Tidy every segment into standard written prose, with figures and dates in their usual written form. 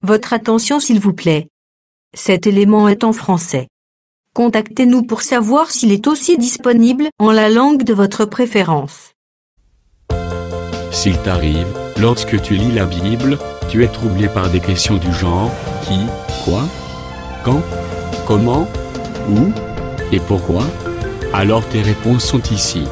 Votre attention s'il vous plaît. Cet élément est en français. Contactez-nous pour savoir s'il est aussi disponible en la langue de votre préférence. S'il t'arrive, lorsque tu lis la Bible, tu es troublé par des questions du genre « qui, quoi, quand, comment, où et pourquoi ?» Alors tes réponses sont ici.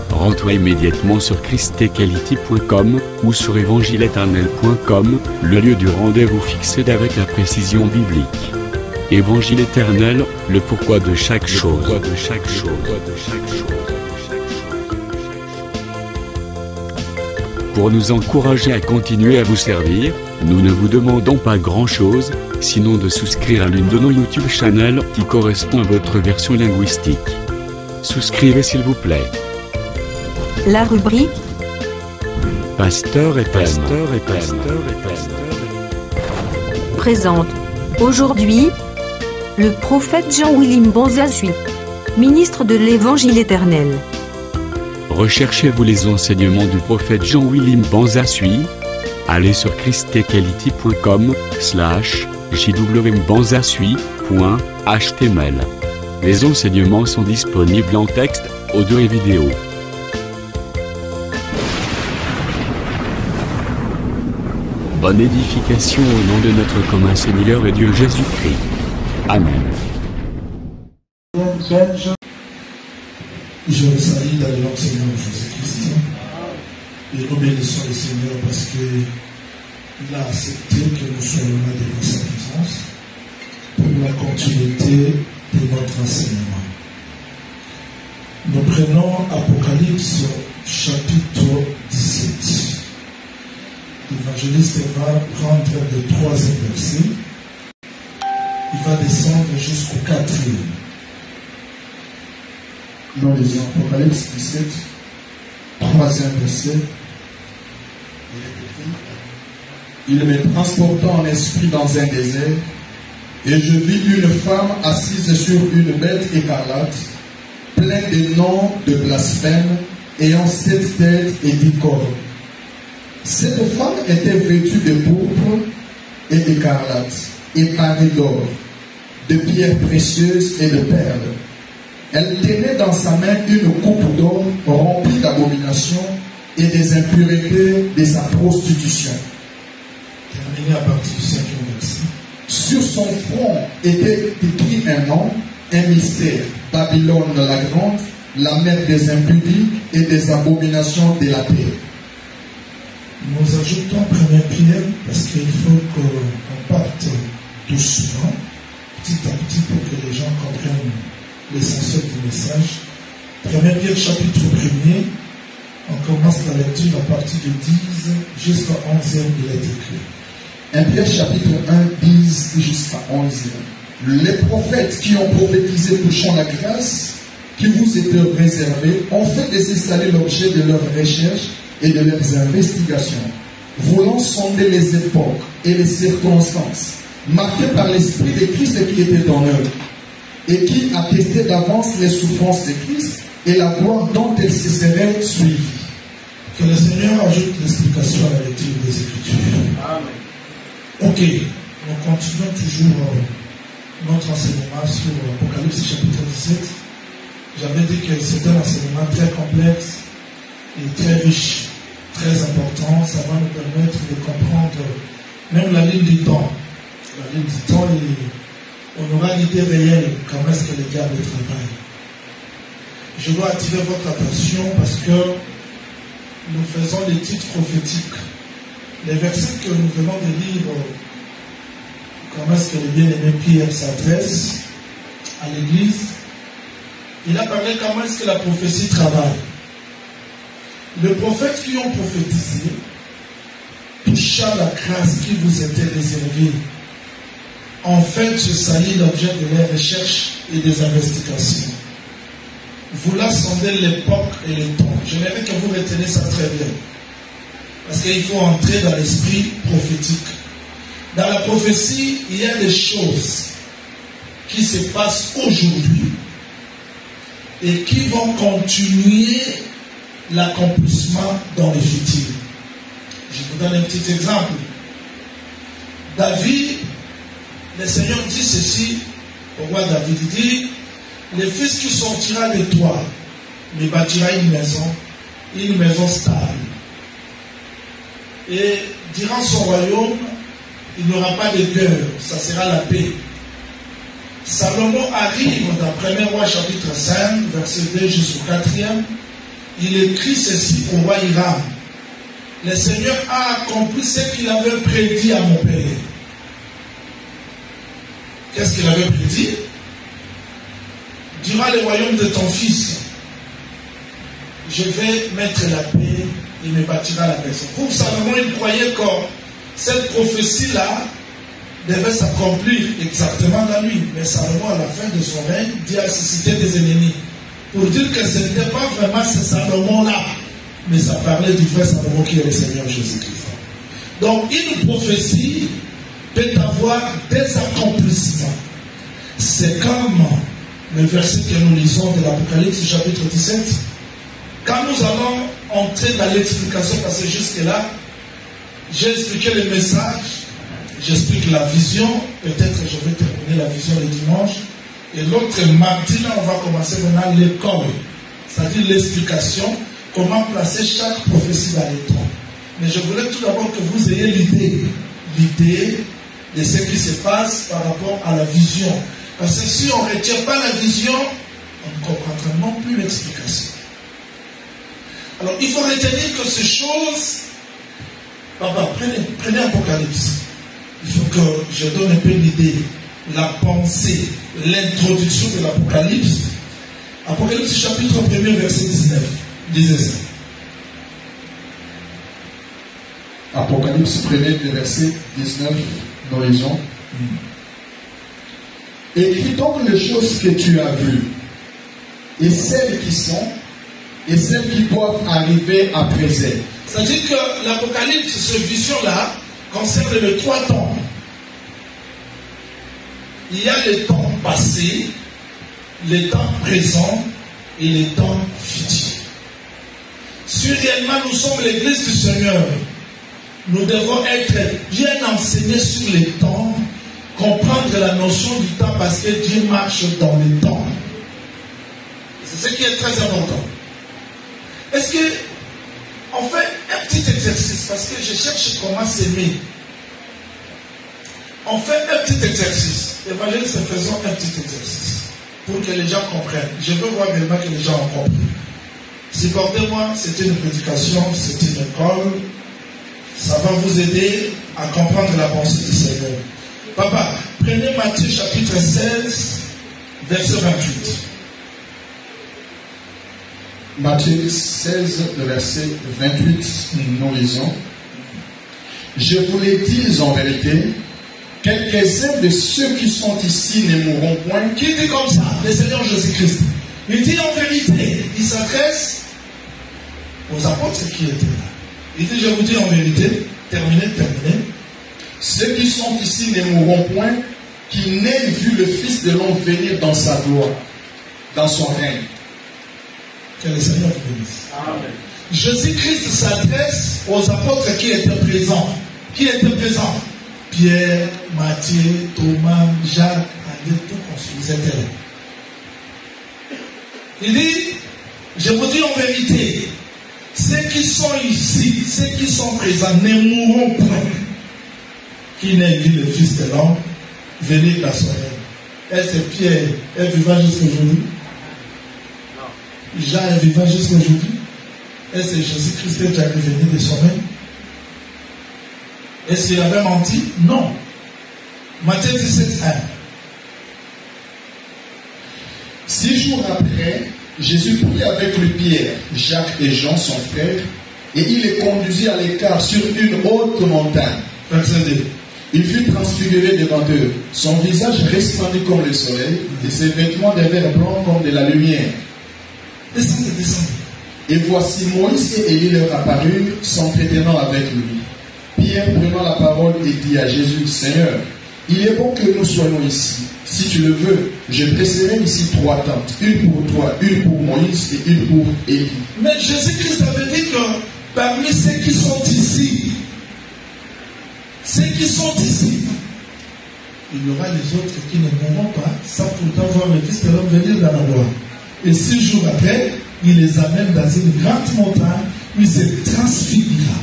Rends-toi immédiatement sur christequality.com ou sur évangile-éternel.com, le lieu du rendez-vous fixé avec la précision biblique. Évangile éternel, le pourquoi de chaque chose. Pour nous encourager à continuer à vous servir, nous ne vous demandons pas grand-chose, sinon de souscrire à l'une de nos YouTube channels qui correspond à votre version linguistique. Souscrivez s'il vous plaît. La rubrique Pasteur et présente aujourd'hui le prophète Jean-Willim Bonzasui, ministre de l'Évangile éternel. Recherchez-vous les enseignements du prophète Jean-Willim Bonzasui? Allez sur christequality.com/jwbanzasui.html. Les enseignements sont disponibles en texte, audio et vidéo. Bonne édification au nom de notre commun Seigneur et Dieu Jésus-Christ. Amen. Je le salue dans le nom du Seigneur Jésus-Christ. Et nous bénissons le Seigneur parce qu'il a accepté que nous soyons là devant sa présence pour la continuité de notre enseignement. Nous prenons Apocalypse chapitre 17. L'évangéliste va prendre le 3e verset. Il va descendre jusqu'au 4e. Nous lisons Apocalypse 17, 3e verset. Il me transporta en esprit dans un désert, et je vis une femme assise sur une bête écarlate, pleine de noms de blasphème, ayant 7 têtes et 10 cornes. Cette femme était vêtue de pourpre et d'écarlate, et parée d'or, de pierres précieuses et de perles. Elle tenait dans sa main une coupe d'or remplie d'abominations et des impuretés de sa prostitution. Terminé à partir du 5e verset. Sur son front était écrit un nom, un mystère, Babylone la grande, la mère des impudiques et des abominations de la terre. Nous ajoutons 1 Pierre parce qu'il faut qu'on parte doucement, petit à petit, pour que les gens comprennent l'essentiel du message. 1 Pierre chapitre 1er, on commence la lecture à partir de 10 jusqu'à 11e, il est écrit. 1 Pierre chapitre 1, 10 jusqu'à 11e. Les prophètes qui ont prophétisé touchant la grâce qui vous était réservée ont fait de ces saluts l'objet de leurs recherches et de leurs investigations, voulant sonder les époques et les circonstances, marquées par l'Esprit de Christ qui était en eux, et qui attestait d'avance les souffrances de Christ et la gloire dont elles se seraient suivies. Que le Seigneur ajoute l'explication à la lecture des Écritures. Amen. Ok, nous continuons toujours notre enseignement sur Apocalypse chapitre 17. J'avais dit que c'était un enseignement très complexe et très riche, très important. Ça va nous permettre de comprendre même la ligne du temps. La ligne du temps, on aura une idée réelle comment est-ce que le diable travaille. Je dois attirer votre attention parce que nous faisons des titres prophétiques. Les versets que nous venons de lire, comment est-ce que le bien-aimé Pierre s'adresse à l'Église, il a parlé comment est-ce que la prophétie travaille. Les prophètes qui ont prophétisé, touchant la grâce qui vous était réservée, en fait, ce salit l'objet de leurs recherches et des investigations. Voulant sonder l'époque et le temps. J'aimerais que vous reteniez ça très bien. Parce qu'il faut entrer dans l'esprit prophétique. Dans la prophétie, il y a des choses qui se passent aujourd'hui et qui vont continuer l'accomplissement dans le futur. Je vous donne un petit exemple. David, le Seigneur dit ceci au roi David. Il dit, le fils qui sortira de toi me bâtira une maison stable. Et durant son royaume, il n'y aura pas de guerre, ça sera la paix. Salomon arrive dans 1er roi chapitre 5, verset 2 jusqu'au 4e. Il écrit ceci au roi Hiram. Le Seigneur a accompli ce qu'il avait prédit à mon père. Qu'est-ce qu'il avait prédit? Durant le royaume de ton fils, je vais mettre la paix, il me bâtira la maison. Pour Salomon, il croyait que cette prophétie-là devait s'accomplir exactement dans lui. Mais Salomon, à la fin de son règne, dit à susciter des ennemis. Pour dire que ce n'était pas vraiment ce Salomon-là, mais ça parlait du vrai Salomon qui est le Seigneur Jésus-Christ. Donc, une prophétie peut avoir des accomplissements. C'est comme le verset que nous lisons de l'Apocalypse, chapitre 17. Quand nous allons entrer dans l'explication, parce que jusque-là, j'ai expliqué le message, j'explique la vision, peut-être je vais terminer la vision le dimanche, et l'autre mardi, là, on va commencer maintenant l'école, c'est-à-dire l'explication, comment placer chaque prophétie dans les temps. Mais je voulais tout d'abord que vous ayez l'idée de ce qui se passe par rapport à la vision. Parce que si on ne retient pas la vision, on ne comprendra non plus l'explication. Alors, il faut retenir que ces choses... Papa, prenez Apocalypse. Il faut que je donne un peu l'idée, la pensée, l'introduction de l'Apocalypse. Apocalypse chapitre 1er, verset 19. Disez ça. Apocalypse 1er, verset 19, nous lisons. Écris donc les choses que tu as vues, et celles qui sont, et celles qui doivent arriver après elles. C'est-à-dire que l'Apocalypse, cette vision-là, concerne les 3 temps. Il y a le temps passé, le temps présent et le temps futur. Si réellement nous sommes l'Église du Seigneur, nous devons être bien enseignés sur les temps, comprendre la notion du temps parce que Dieu marche dans le temps. C'est ce qui est très important. Est-ce que on fait un petit exercice parce que je cherche comment s'aimer. On fait un petit exercice. Évangéliste, faisons un petit exercice pour que les gens comprennent. Je veux voir également que les gens ont compris. Supportez-moi, c'est une prédication, c'est une école. Ça va vous aider à comprendre la pensée du Seigneur. Papa, prenez Matthieu chapitre 16, verset 28. Matthieu 16, verset 28, nous lisons. Je vous le dis en vérité, quelques-uns de ceux qui sont ici ne mourront point. Qui dit comme ça? Le Seigneur Jésus-Christ. Il dit en vérité, il s'adresse aux apôtres qui étaient là. Il dit, je vous dis en vérité, terminez. Ceux qui sont ici ne mourront point, qui n'aient vu le Fils de l'homme venir dans sa gloire, dans son règne. Que le Seigneur vous bénisse. Amen. Jésus-Christ s'adresse aux apôtres qui étaient présents. Qui étaient présents? Pierre, Matthieu, Thomas, Jacques, André, tout conçu. Ils étaient là. Il dit, je vous dis en vérité, ceux qui sont ici, ceux qui sont présents, ne mourront point. Qui n'ait vu le Fils de l'homme venir dans son règne. Est-ce que Pierre est vivant jusqu'à aujourd'hui? Jean est vivant jusqu'à aujourd'hui? Est-ce que Jésus-Christ est jamais venu de son règne? Est-ce qu'il avait menti? Non. Matthieu 17, 1. 6 jours après, Jésus prit avec lui Pierre, Jacques et Jean, son frère, et il les conduisit à l'écart sur une haute montagne. Verset 2. Il fut transfiguré devant eux. Son visage resplendit comme le soleil, et ses vêtements devinrent blancs comme de la lumière. Descendez. Et voici Moïse et Élie leur apparurent, s'entretenant avec lui. Pierre prenant la parole et dit à Jésus, Seigneur, il est bon que nous soyons ici. Si tu le veux, je dresserai ici 3 tentes, une pour toi, une pour Moïse et une pour Élie. Mais Jésus-Christ avait dit que parmi ceux qui sont ici, ceux qui sont ici, il y aura les autres qui ne mourront pas, sans pourtant voir le Fils de l'homme venir dans la gloire. Et 6 jours après, il les amène dans une grande montagne où il se transfigura.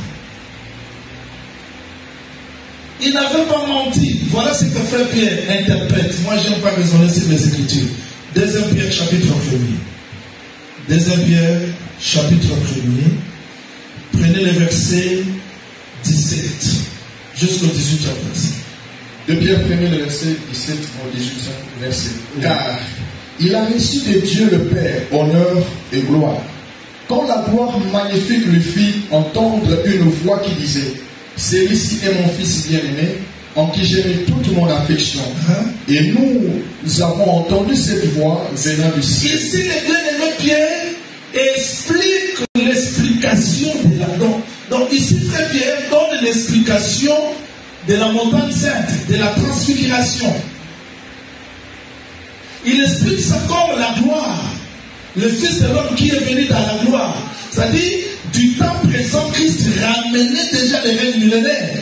Il n'avait pas menti. Voilà ce que Frère Pierre interprète. Moi, je n'aime pas raisonner sur les Écritures. 2 Pierre, chapitre 1er. 2 Pierre, chapitre 1er. Prenez le verset 17 jusqu'au 18e verset. 2 Pierre 1er, le verset 17 au 18e verset. Car il a reçu de Dieu le Père honneur et gloire. Quand la gloire magnifique lui fit entendre une voix qui disait: celui-ci est mon fils bien-aimé, en qui j'ai mis toute mon affection. Et nous avons entendu cette voix venant du ciel. Ici, le bien-aimé Pierre explique l'explication de la donne. Donc ici, Frère Pierre donne l'explication de la montagne sainte, de la transfiguration. Il explique ça comme la gloire. Le Fils de l'homme qui est venu dans la gloire. C'est-à-dire, du temps présent, Christ ramenait déjà les règnes millénaires.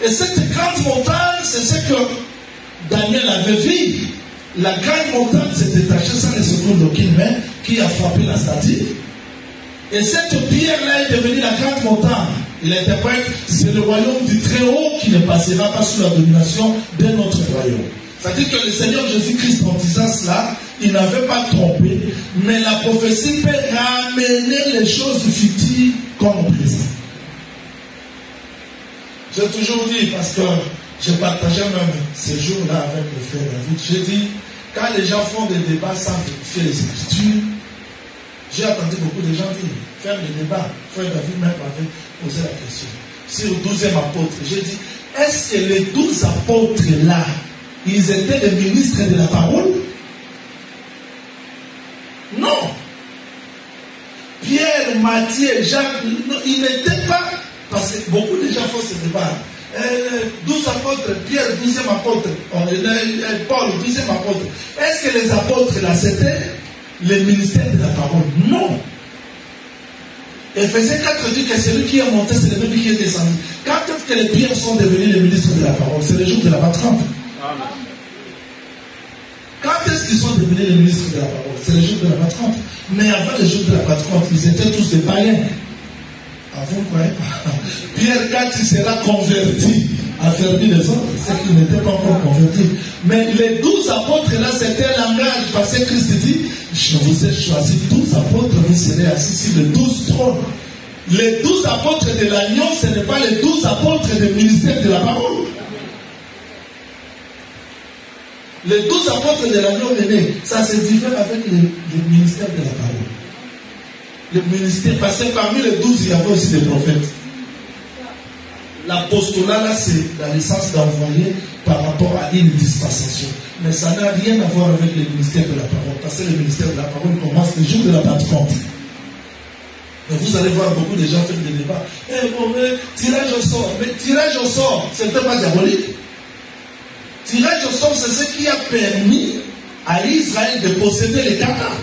Et cette grande montagne, c'est ce que Daniel avait vu. La grande montagne s'est détachée sans le secours d'aucune main qui a frappé la statue. Et cette pierre-là est devenue la grande montagne. Il interprète, c'est le royaume du Très-Haut qui ne passera pas sous la domination de notre royaume. C'est-à-dire que le Seigneur Jésus-Christ, en disant cela, il n'avait pas trompé, mais la prophétie peut ramener les choses futures comme au présent. J'ai toujours dit, parce que je partageais même ces jours-là avec le frère David, j'ai dit, quand les gens font des débats sans vérifier les Écritures, j'ai entendu beaucoup de gens dire, faire des débats. Frère David même avait posé la question. Sur le 12e apôtre, j'ai dit, est-ce que les 12 apôtres-là, ils étaient les ministres de la parole? Non. Pierre, Matthieu, Jacques, non, ils n'étaient pas, parce que beaucoup de gens font ce débat. 12 apôtres, Pierre, 12e apôtre, Paul, 12e apôtre. Est-ce que les apôtres là, c'était le ministère de la parole? Non. Éphésiens 4 dit que celui qui est monté, c'est le même qui est descendu. Quand est-ce que les pierres sont devenus les ministres de la parole? C'est le jour de la patente. Quand est-ce qu'ils sont devenus les ministres de la parole? C'est le jour de la patente. Mais avant le jour de la patente, ils étaient tous des païens. Ah, vous croyez? Pierre, quand il sera converti, a fermé les autres, c'est qu'il n'était pas encore converti. Mais les 12 apôtres là, c'était un langage, parce que Christ dit, je vous ai choisi 12 apôtres, vous serez assis sur les 12 trônes. Les 12 apôtres de l'agneau, ce n'est pas les 12 apôtres du ministère de la parole. Les 12 apôtres de l'agneau aîné, ça se diffère avec le ministère de la parole. Le ministère, parce que parmi les 12, il y avait aussi des prophètes. L'apostolat, là, c'est la licence d'envoyer par rapport à une dispensation. Mais ça n'a rien à voir avec le ministère de la parole. Parce que le ministère de la parole commence le jour de la Pentecôte. Mais vous allez voir beaucoup de gens faire des débats. Tirage au sort. Mais tirage au sort, ce n'était pas diabolique. Tirage au sort, c'est ce qui a permis à Israël de posséder les Canaan.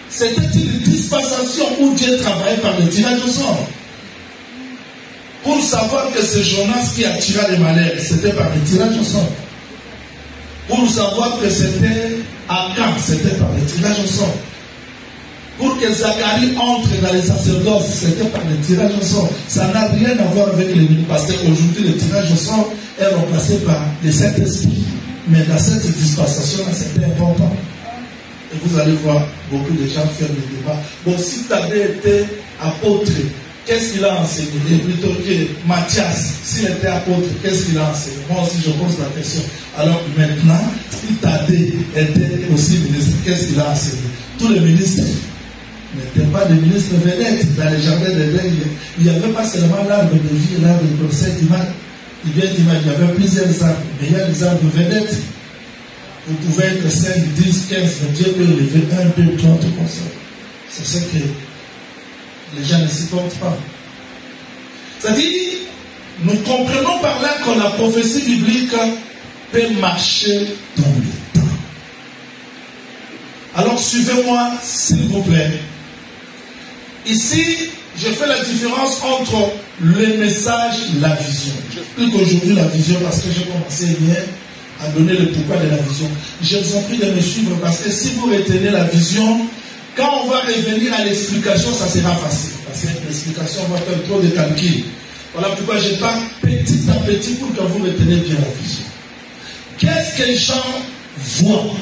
C'était une dispensation où Dieu travaillait par le tirage au sort. Pour savoir que c'est Jonas qui attira les malheurs, c'était par le tirage au sort. Pour savoir que c'était Akan, c'était par le tirage au sort. Pour que Zacharie entre dans les sacerdoces, c'était par le tirage au sort. Ça n'a rien à voir avec les ministres, parce qu'aujourd'hui le tirage au sort est remplacé par le Saint-Esprit. Mais dans cette dispensation-là, c'était important. Et vous allez voir beaucoup de gens faire des débats. Bon, si tu avais été apôtre, qu'est-ce qu'il a enseigné? Et plutôt que Matthias, s'il était apôtre, qu'est-ce qu'il a enseigné? Moi aussi, je pose la question. Alors maintenant, si Thaddée était aussi ministre, qu'est-ce qu'il a enseigné? Tous les ministres n'étaient pas des ministres vedettes. Dans les jardins d'Éden, il n'y avait pas seulement l'arbre de vie, l'arbre de conseil d'image. Il vient d'image, il y avait plusieurs arbres, mais il y a des arbres vedettes. Vous pouvez être 5, 10, 15, mais Dieu peut lever 1, 2, 3, tout comme ça. C'est ce que les gens ne s'y comptent pas. C'est-à-dire, nous comprenons par là que la prophétie biblique peut marcher dans le temps. Alors suivez-moi, s'il vous plaît. Ici, je fais la différence entre le message, la vision. J'explique aujourd'hui la vision parce que j'ai commencé hier à donner le pourquoi de la vision. Je vous en prie de me suivre parce que si vous retenez la vision, quand on va revenir à l'explication, ça sera facile. Parce que l'explication va faire trop de calculs. Voilà pourquoi je pars petit à petit pour que vous reteniez bien la vision. Qu'est-ce que Jean voit?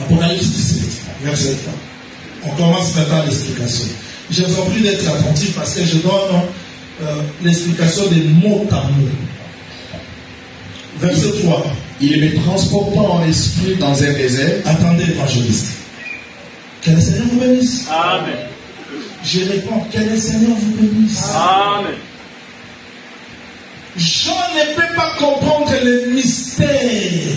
Apocalypse 17, verset 3. On commence maintenant l'explication. Je vous en prie d'être attentif parce que je donne l'explication des mots à mots. Verset 3. Il me transporta en esprit dans un désert. Attendez, évangéliste. Que le Seigneur vous bénisse. Amen. Je réponds, que le Seigneur vous bénisse. Amen. Jean ne peut pas comprendre le mystère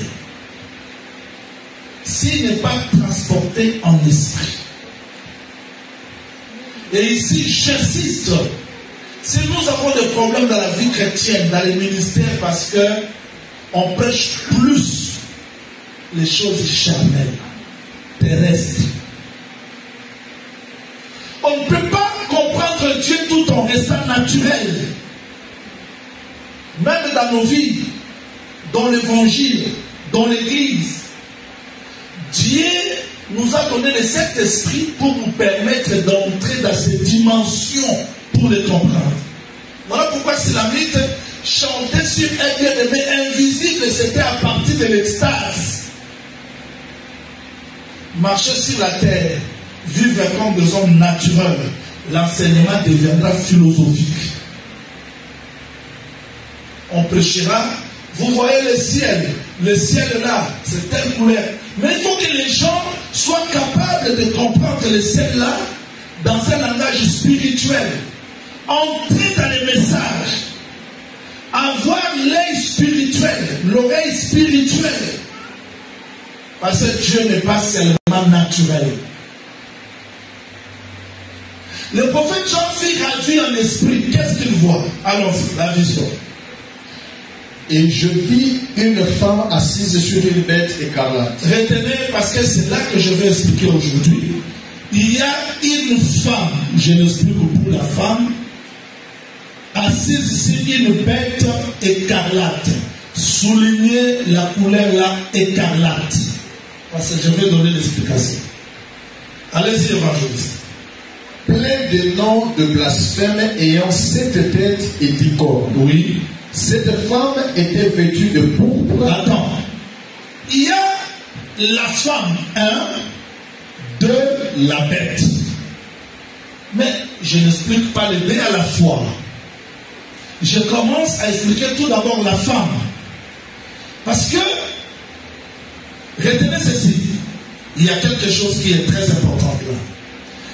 s'il n'est pas transporté en esprit. Et ici, j'insiste, si nous avons des problèmes dans la vie chrétienne, dans les ministères, parce que on prêche plus les choses charnelles, terrestres. On ne peut pas comprendre Dieu tout en restant naturel. Même dans nos vies, dans l'évangile, dans l'église, Dieu nous a donné le Saint-Esprit pour nous permettre d'entrer dans ces dimensions pour les comprendre. Voilà pourquoi c'est la mythe. Chanter sur un bien-aimé invisible, c'était à partir de l'extase. Marcher sur la terre, vivre comme des hommes naturels, l'enseignement deviendra philosophique. On prêchera, vous voyez le ciel là, c'est telle couleur. Mais il faut que les gens soient capables de comprendre le ciel là dans un langage spirituel. Entrer dans les messages. Avoir l'œil spirituel, l'oreille spirituelle. Parce que Dieu n'est pas seulement naturel. Le prophète Jean fut traduit en esprit. Qu'est-ce qu'il voit? Alors, la vision. Et je vis une femme assise sur une bête écarlate. Retenez, parce que c'est là que je vais expliquer aujourd'hui. Il y a une femme, je l'explique pour la femme, assise sur une bête écarlate. Soulignez la couleur là, écarlate. Parce que je vais donner l'explication. Allez-y, évangéliste. Plein de noms de blasphème ayant 7 têtes et 10 corps. Oui. Cette femme était vêtue de pourpre. Attends. Il y a la femme, 1, 2, la bête. Mais je n'explique pas les deux à la fois. Je commence à expliquer tout d'abord la femme. Parce que, retenez ceci, il y a quelque chose qui est très important là.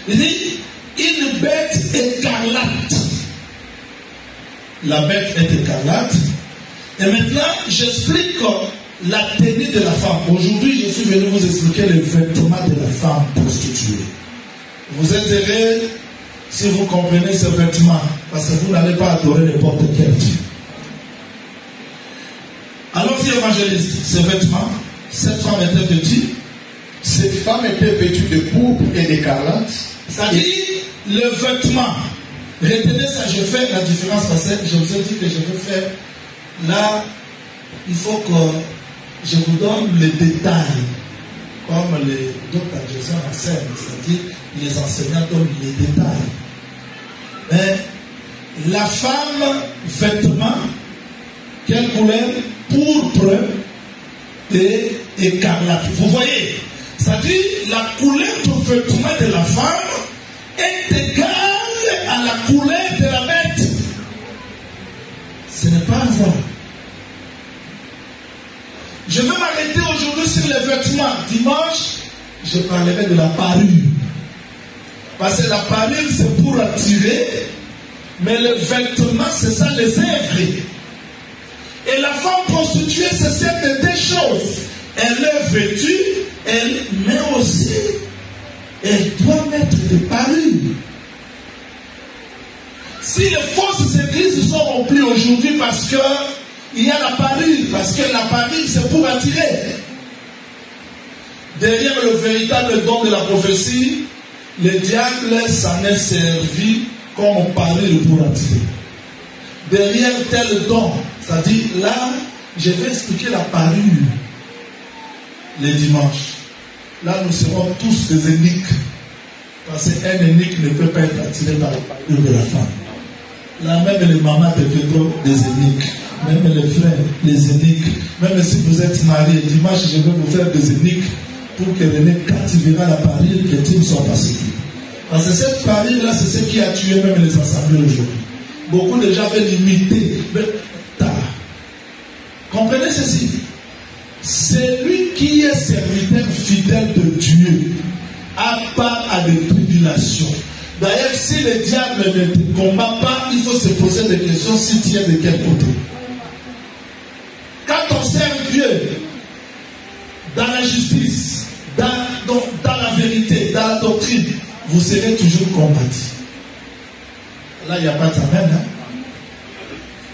Il dit, une bête écarlate. La bête est écarlate. Et maintenant, j'explique la tenue de la femme. Aujourd'hui, je suis venu vous expliquer les vêtements de la femme prostituée. Vous êtes heureux si vous comprenez ces vêtements, parce que vous n'allez pas adorer n'importe quel Dieu. Allons-y, évangéliste, ces vêtements, cette femme était vêtue. Cette femme était vêtue de pourpre et d'écarlate. C'est-à-dire, le vêtement. Retenez ça, je fais la différence parce que je vous ai dit que je veux faire. Là, il faut que je vous donne les détails, comme les docteurs Jason enseignent, c'est-à-dire les enseignants donnent les détails. Mais la femme, vêtement, quelle couleur? Pourpre et écarlate. Vous voyez, c'est-à-dire la couleur du vêtement de la femme est égale à la couleur de la bête. Ce n'est pas vrai. Je vais m'arrêter aujourd'hui sur les vêtements. Dimanche, je parlerai de la parure. Parce que la parure, c'est pour attirer, mais le vêtement, c'est ça, les œuvres. Et la femme prostituée, c'est cette deux choses. Elle est vêtue, mais aussi, elle doit mettre des parures. Si les fausses églises sont remplies aujourd'hui parce que il y a la parure, parce que la parure c'est pour attirer. Derrière le véritable don de la prophétie, le diable s'en est servi comme parure pour attirer. derrière tel don. C'est-à-dire, là, je vais expliquer la parure les dimanches. Là, nous serons tous des eunuques. Parce qu'un eunuque ne peut pas être attiré par la parure de la femme. Là, même les mamans deviendront des eunuques. Même les frères, les eunuques. Même si vous êtes mariés, dimanche, je vais vous faire des eunuques pour que René, quand il verra la parure, que tu ne sois pas séduit. Parce que cette parure-là, c'est ce qui a tué même les assemblées aujourd'hui. Beaucoup de gens veulent l'imiter. Mais tard. Comprenez ceci. Celui qui est serviteur fidèle de Dieu a part à des tribulations. D'ailleurs, si le diable ne te combat pas, il faut se poser des questions si tu es de quel côté. Quand on sert Dieu dans la justice, dans la vérité, dans la doctrine, vous serez toujours combattu. Là, il n'y a pas d'amen.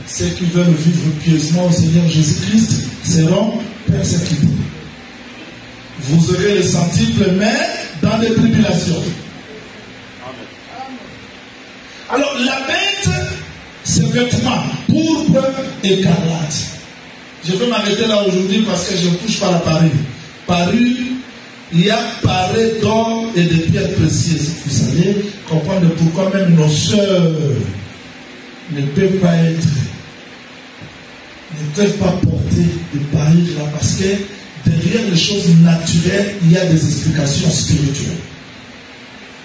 Ceux qui veulent vivre pieusement au Seigneur Jésus-Christ seront persécutés. Vous aurez le centuple, mais dans des tribulations. Alors, la bête, c'est vêtement pourpre écarlate. Je vais m'arrêter là aujourd'hui parce que je ne touche pas la parure. Parure, il y a parure d'or et de pierres précieuses. Vous allez comprendre pourquoi même nos sœurs ne peuvent pas porter de parure là, parce que derrière les choses naturelles, il y a des explications spirituelles.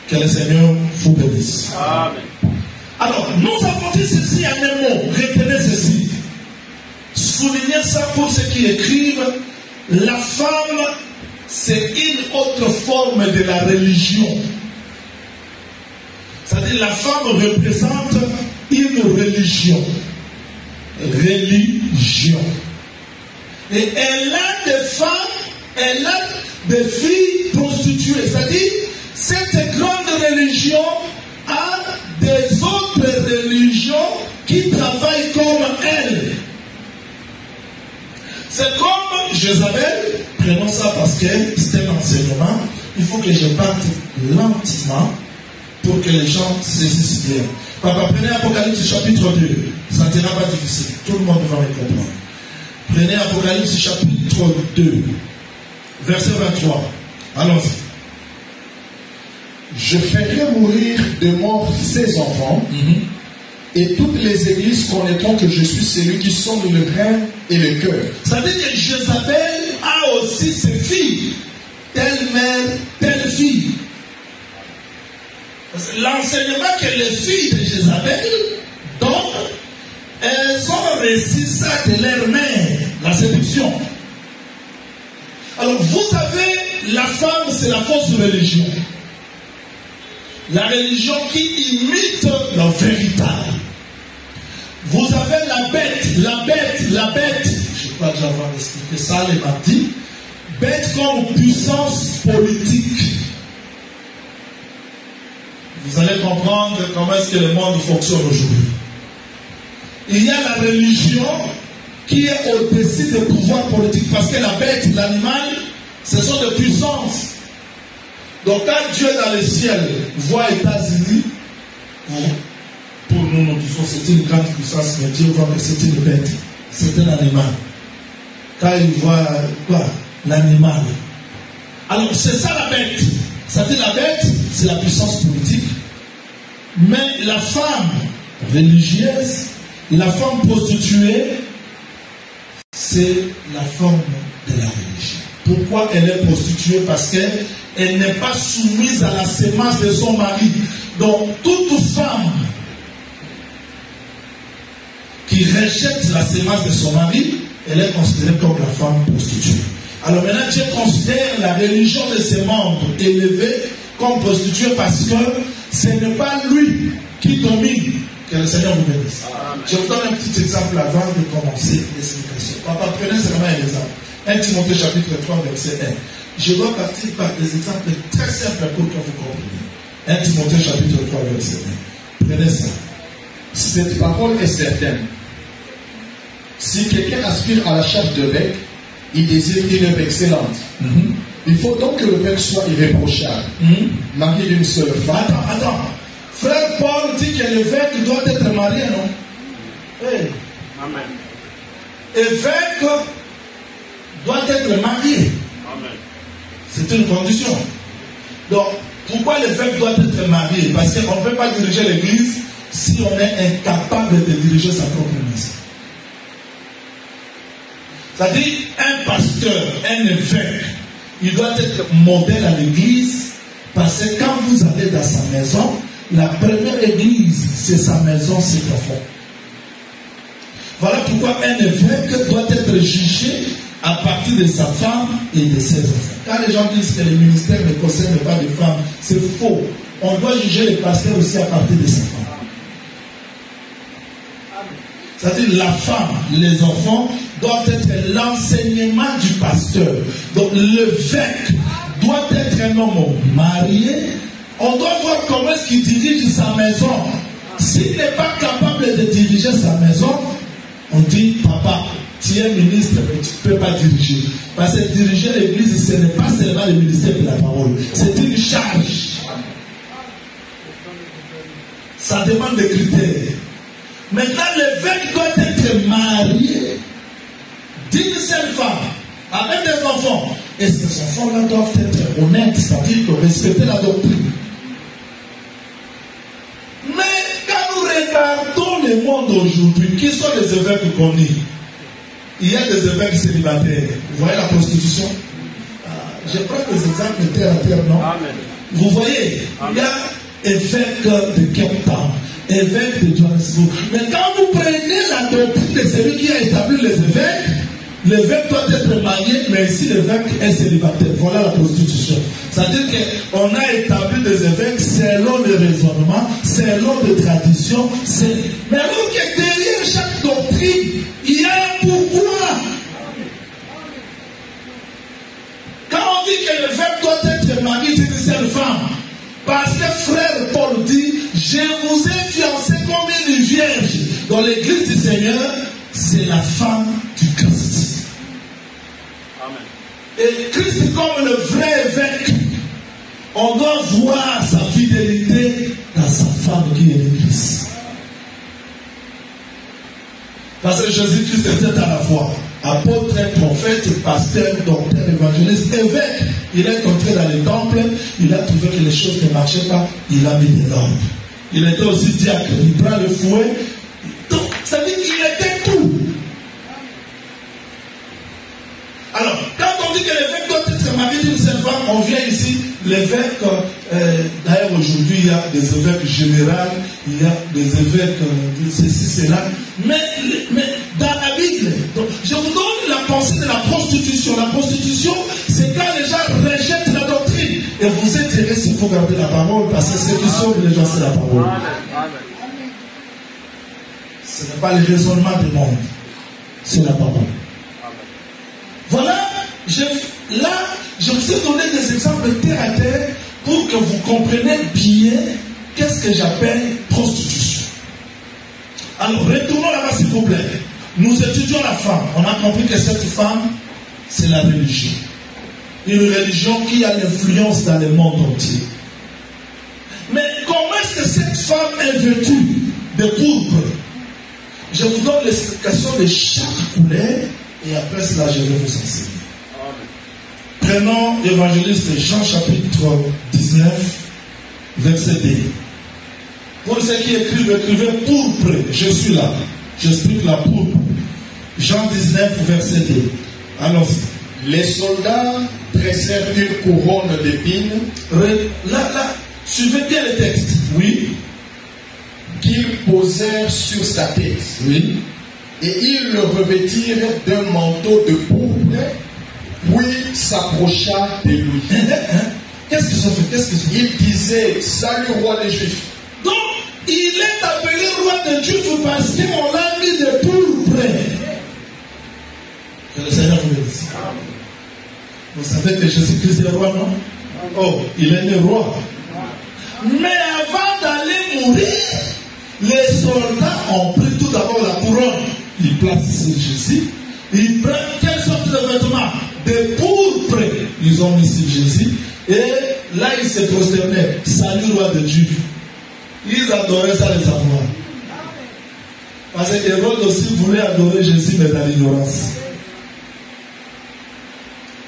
Que le Seigneur vous bénisse. Amen. Alors, nous avons dit ceci en un mot. Retenez ceci. Soulignez ça pour ceux qui écrivent. La femme, c'est une autre forme de la religion. C'est-à-dire, la femme représente une religion. Religion. Et elle a des femmes, elle a des filles prostituées. C'est-à-dire, cette grande religion a des autres religions qui travaillent comme elle. C'est comme Jézabel, prenons ça parce que c'est un enseignement, il faut que je parte lentement pour que les gens saisissent bien. Papa, prenez Apocalypse chapitre 2, ça ne sera pas difficile, tout le monde va me comprendre. Prenez Apocalypse chapitre 2, verset 23, allons-y. Je ferai mourir de mort ses enfants, et toutes les églises connaîtront que je suis celui qui sonde le rein et le cœur. Ça veut dire que Jézabel a aussi ses filles, telle mère, telle fille. L'enseignement que les filles de Jézabel donnent, elles ont reçu ça de leur mère, la séduction. Alors vous avez la femme, c'est la fausse religion. La religion qui imite la véritable. Vous avez la bête. Je crois que j'avais expliqué ça les mardis. Bête comme puissance politique. Vous allez comprendre comment est-ce que le monde fonctionne aujourd'hui. Il y a la religion qui est au-dessus des pouvoirs politiques. Parce que la bête, l'animal, ce sont des puissances. Donc quand Dieu dans le ciel voit les États-Unis, pour nous, nous disons c'est une grande puissance, mais Dieu voit que c'est une bête, c'est un animal. Quand il voit quoi? L'animal. Alors c'est ça la bête. C'est-à-dire la bête, c'est la puissance politique. Mais la femme religieuse, la femme prostituée, c'est la forme de la religion. Pourquoi elle est prostituée? Parce qu'elle n'est pas soumise à la sémence de son mari. Donc, toute femme qui rejette la sémence de son mari, elle est considérée comme la femme prostituée. Alors maintenant, Dieu considère la religion de ses membres élevés comme prostituée parce que ce n'est pas lui qui domine. Que le Seigneur vous bénisse. Je vous donne un petit exemple avant de commencer l'explication. Papa, prenez seulement un exemple. 1 Timothée chapitre 3, verset 1. Je dois partir par des exemples très simples pour que vous compreniez. 1 Timothée chapitre 3, verset 1. Prenez ça. Cette parole est certaine. Si quelqu'un aspire à la charge de bec, il désire une œuvre excellente. Il faut donc que le bec soit irréprochable. Marié d'une seule femme. Attends. Frère Paul dit que l'évêque doit être marié, non? Hey. Amen. Évêque doit être marié. Amen. C'est une condition. Donc, pourquoi l'évêque doit être marié? Parce qu'on ne peut pas diriger l'église si on est incapable de diriger sa propre maison. C'est-à-dire, un pasteur, un évêque, il doit être modèle à l'église, parce que quand vous allez dans sa maison, la première église, c'est sa maison, c'est profond. Voilà pourquoi un évêque doit être jugé à partir de sa femme et de ses enfants. Quand les gens disent que le ministère ne concerne pas les femmes, c'est faux. On doit juger les pasteurs aussi à partir de sa femme. C'est-à-dire la femme, les enfants doivent être l'enseignement du pasteur. Donc l'évêque doit être un homme marié. On doit voir comment est-ce qu'il dirige sa maison. S'il n'est pas capable de diriger sa maison, on dit, papa, tu es ministre, mais tu ne peux pas diriger. Parce que diriger l'église, ce n'est pas seulement le ministère de la parole. C'est une charge. Ça demande des critères. Maintenant, l'évêque doit être marié d'une seule femme, avec des enfants. Et ces enfants-là doivent être honnêtes, c'est-à-dire respecter la doctrine. Mais quand nous regardons le monde aujourd'hui, qui sont les évêques connus? Il y a des évêques célibataires. Vous voyez la prostitution? Je prends des exemples terre à terre, non? Amen. Vous voyez, il y a évêque de Cape Town, évêque de Johannesburg. Mais quand vous prenez la doctrine de celui qui a établi les évêques, l'évêque doit être marié, mais ici l'évêque est célibataire. Voilà la prostitution. C'est-à-dire qu'on a établi des évêques selon le raisonnement, selon les traditions. Mais alors que derrière chaque doctrine, il y a un pourquoi. Quand on dit que l'évêque doit être marié d'une seule femme, parce que frère Paul dit, je vous ai fiancé comme une vierge. Dans l'église du Seigneur, c'est la femme du Christ. Amen. Et Christ comme le vrai évêque, on doit voir sa fidélité dans sa femme qui est l'église. Parce que Jésus-Christ était à la fois apôtre, prophète, pasteur, docteur, évangéliste, évêque. Il est entré dans les temples, il a trouvé que les choses ne marchaient pas, il a mis de l'ordre. Il était aussi diacre, il prend le fouet. Donc, ça veut dire qu'il était tout. Alors, quand on dit que l'évêque doit être marié d'une seule femme, on vient ici, l'évêque, d'ailleurs aujourd'hui il y a des évêques généraux, il y a des évêques de ceci, cela, mais dans la Bible, donc, je vous donne la pensée de la prostitution. La prostitution, c'est quand les gens rejettent la doctrine. Et vous êtes heureux s'il faut garder la parole, parce que ce qui sauve les gens, c'est la parole. Ce n'est pas le raisonnement du monde, c'est la parole. Voilà, je vous ai donné des exemples terre à terre pour que vous compreniez bien qu'est-ce que j'appelle prostitution. Alors, retournons là-bas s'il vous plaît. Nous étudions la femme. On a compris que cette femme, c'est la religion. Une religion qui a l'influence dans le monde entier. Mais comment est-ce que cette femme est vêtue de pourpre? Je vous donne l'explication de chaque couleur et après cela, je vais vous enseigner. Prenons l'évangéliste Jean chapitre 19, verset 2. Pour ceux qui écrivent pourpre, je suis là. J'explique la pourpre. Jean 19, verset 2. Alors, les soldats dressèrent une couronne d'épines. Là, suivez bien le texte. Oui. Qu'ils posèrent sur sa tête. Oui. Et ils le revêtirent d'un manteau de pourpre, puis s'approcha de lui. Qu'est-ce qu'ils ont fait? Il disait, salut roi des Juifs. Donc, il est appelé roi des Juifs parce qu'on l'a mis de pourpre. Que le Seigneur vous bénisse. Vous savez que Jésus-Christ est roi, non? Oh, il est né roi. Mais avant d'aller mourir, les soldats ont pris tout d'abord la couronne. Ils placent sur Jésus. Ils prennent quelle sorte de vêtements? De pourpre. Ils ont mis sur Jésus. Et là, ils se prosternaient. Salut, roi de Juifs. Ils adoraient ça, les avoir. Parce que Hérode aussi voulait adorer Jésus, mais dans l'ignorance.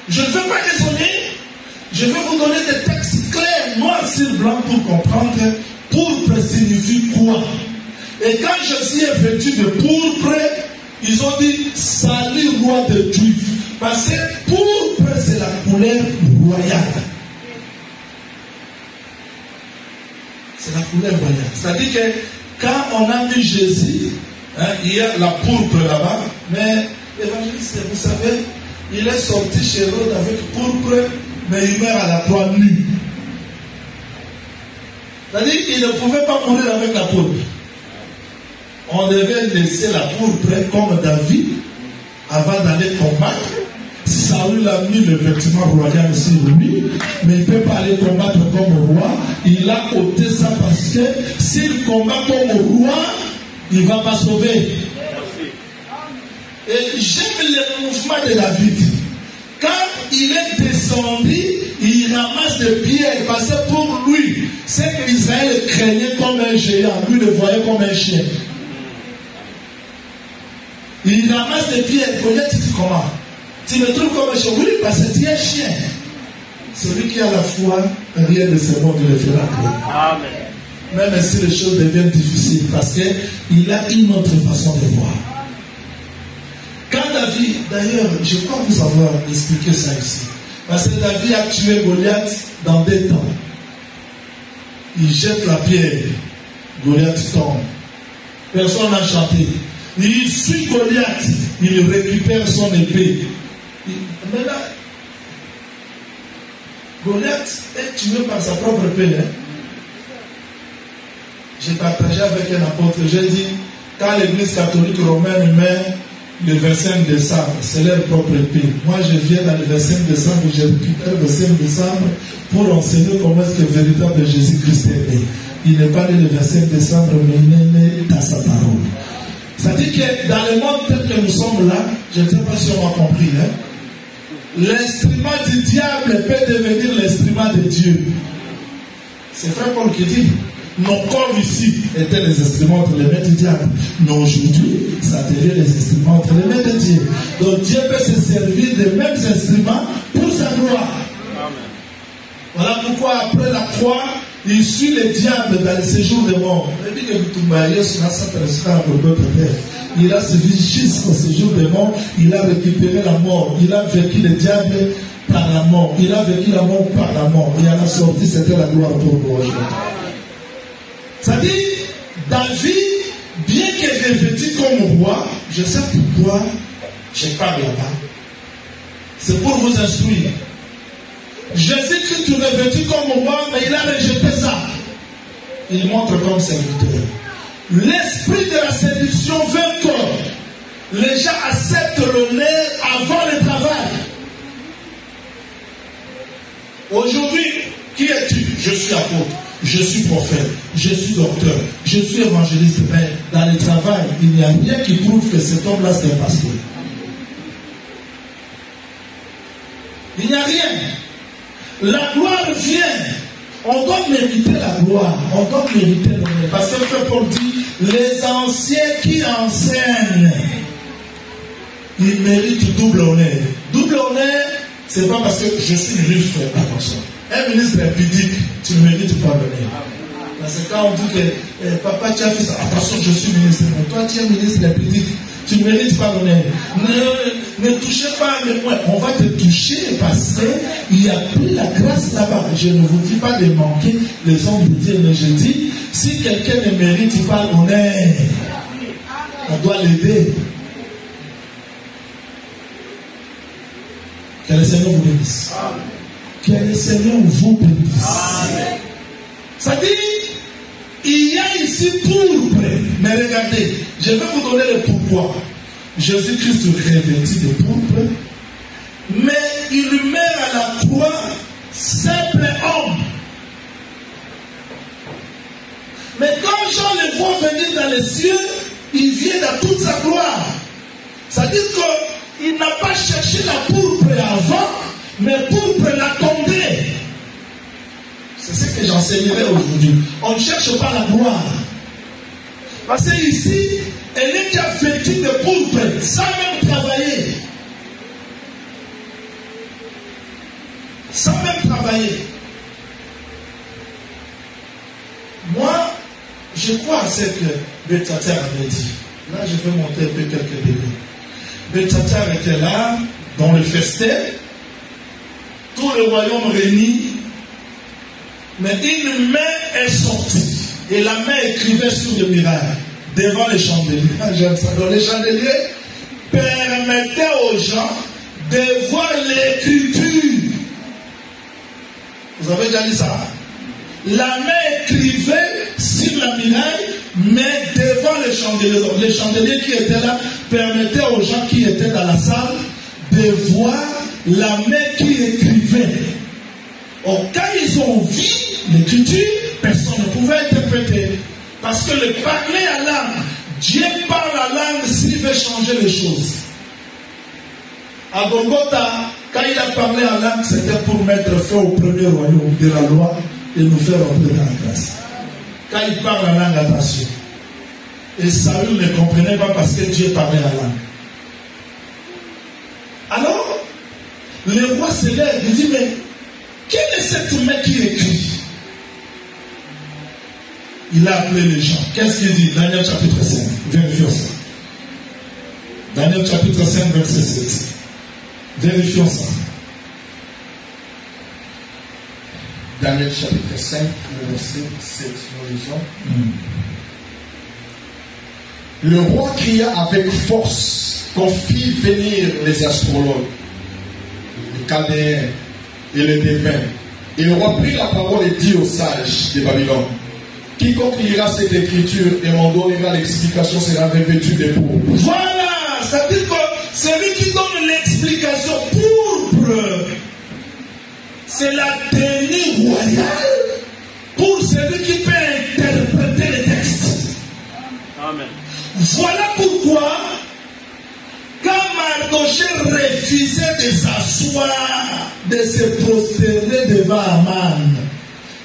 Je ne veux pas raisonner. Je vais vous donner des textes clairs, noir sur blanc, pour comprendre pourpre signifie quoi. Et quand Jésus est vêtu de pourpre, ils ont dit salut roi de Juifs. Parce que pourpre, c'est la couleur royale. C'est la couleur royale. C'est-à-dire que quand on a mis Jésus, il y a la pourpre là-bas, mais l'évangéliste, vous savez, il est sorti chez Hérode avec pourpre, mais il meurt à la croix nu. C'est-à-dire qu'il ne pouvait pas mourir avec la pourpre. On devait laisser la pourpre comme David avant d'aller combattre. Saül a mis le vêtement royal sur lui, mais il ne peut pas aller combattre comme roi. Il a ôté ça parce que s'il combat comme roi, il ne va pas sauver. Et j'aime le mouvement de David. Quand il est descendu, il ramasse des pierres parce que pour lui, c'est qu'Israël craignait comme un géant, lui le voyait comme un chien. Il ramasse des pierres. Goliath dit comment? Tu me trouves comme un chien? Oui, parce que tu es un chien. Celui qui a la foi, rien de ce monde ne le fera pas. Même si les choses deviennent difficiles, parce qu'il a une autre façon de voir. Quand David, d'ailleurs, je crois vous avoir expliqué ça ici, parce que David a tué Goliath dans 2 temps. Il jette la pierre, Goliath tombe. Personne n'a chanté. Il suit Goliath, il récupère son épée. Maintenant, Goliath est tué par sa propre épée. J'ai partagé avec un apôtre, j'ai dit, quand l'église catholique romaine met le 25 décembre, c'est leur propre épée. Moi, je viens dans le 25 décembre, je récupère le 5 décembre pour enseigner comment est-ce que le véritable Jésus-Christ est né. Il n'est pas né le 25 décembre, mais il est né dans sa parole. Ça dit que dans le monde tel que nous sommes là, je ne sais pas si on a compris, l'instrument du diable peut devenir l'instrument de Dieu. C'est frère Paul qui dit, nos corps ici étaient les instruments entre les mains du diable. Mais aujourd'hui, ça devient les instruments entre les mains de Dieu. Donc Dieu peut se servir des mêmes instruments pour sa gloire. Voilà pourquoi après la croix, il suit le diable dans le séjour des morts. Il a suivi jusqu'au séjour des morts. Il a récupéré la mort. Il a vécu le diable par la mort. Il a vécu la mort par la mort. Et à la sortie, c'était la gloire pour nous. Ça dit, David, bien qu'il revêtu comme roi, je sais pourquoi je parle là-bas. C'est pour vous instruire. Jésus-Christ revêtu comme roi, mais il a rejeté ça. Il montre comme serviteur. L'esprit de la séduction vainqueur. Les gens acceptent l'honneur avant le travail. Aujourd'hui, qui es-tu? Je suis apôtre, je suis prophète, je suis docteur, je suis évangéliste. Mais dans le travail, il n'y a rien qui prouve que cet homme-là c'est un pasteur. Il n'y a rien. La gloire vient. On doit mériter la gloire. On doit mériter l'honneur. Parce que Frère Paul dit, les anciens qui enseignent, ils méritent double honneur. Double honneur, c'est pas parce que je suis ministre, attention. Un ministre impudique, tu ne mérites pas l'honneur. Parce que quand on dit que papa, tu as fait ça, attention, je suis ministre. Mais toi, tu es ministre impudique. Tu ne mérites pas l'honneur. Ne touchez pas les points. On va te toucher parce qu'il y a plus la grâce là-bas. Je ne vous dis pas de manquer les hommes de Dieu, mais je dis, si quelqu'un ne mérite pas l'honneur, on doit l'aider. Que le Seigneur vous bénisse. Que le Seigneur vous bénisse. Ça dit, il y a ici pourpre. Mais regardez, je vais vous donner le pourquoi. Jésus-Christ revêtu de pourpre, mais il meurt à la croix, simple homme. Mais quand Jean le voit venir dans les cieux, il vient dans toute sa gloire. Ça dit qu'il n'a pas cherché la pourpre avant, mais pourpre l'attendait. C'est ce que j'enseignerai aujourd'hui. On ne cherche pas la gloire. Parce que ici, Elle est déjà vêtue de pourpre, sans même travailler. Sans même travailler. Moi, je crois à ce que Betsatar avait dit. Là, je vais monter un peu quelques débuts. Betsatar était là, dans le festin, tout le royaume réuni, mais une main est sortie, et la main écrivait sur le miracle, devant les chandeliers. J'aime ça. Donc les chandeliers permettaient aux gens de voir l'écriture. Vous avez déjà dit ça? La main écrivait sur la muraille, mais devant les chandeliers. Donc les chandeliers qui étaient là permettaient aux gens qui étaient dans la salle de voir la main qui écrivait. Or, quand ils ont vu l'écriture, personne ne pouvait interpréter. Parce que le parler à langue, Dieu parle la langue s'il veut changer les choses. À Golgotha, quand il a parlé en langue, c'était pour mettre fin au premier royaume de la loi et nous faire entrer dans la grâce. Quand il parle en langue, attention. Et Saül ne comprenait pas parce que Dieu parlait en langue. Alors, le roi se lève et dit, mais quelle est cette main qui écrit? Il a appelé les gens. Qu'est-ce qu'il dit? Daniel chapitre 5. Vérifions ça. Daniel chapitre 5, verset 7. Vérifions ça. Daniel chapitre 5, verset 7. Nous lisons. Le roi cria avec force qu'on fit venir les astrologues, les chaldéens et les devins. Et le roi prit la parole et dit aux sages de Babylone, quiconque lira cette écriture et m'en donnera l'explication sera revêtu de pourpre. Voilà, ça dit que celui qui donne l'explication pourpre, c'est la tenue royale pour celui qui peut interpréter les textes. Amen. Voilà pourquoi, quand Mardoché refusait de s'asseoir, de se prosterner devant Aman,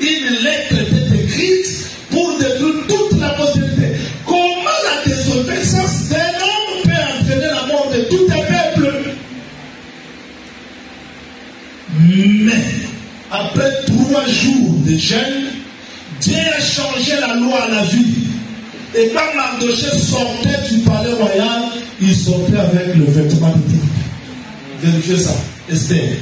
une lettre était écrite pour détruire toute la postérité. Comment la désobéissance d'un homme peut entraîner la mort de tout un peuple? Mais, après 3 jours de jeûne, Dieu a changé la loi à la vie. Et quand Mardoché sortait du palais royal, il sortait avec le vêtement de pourpre. Vérifiez ça. Esther.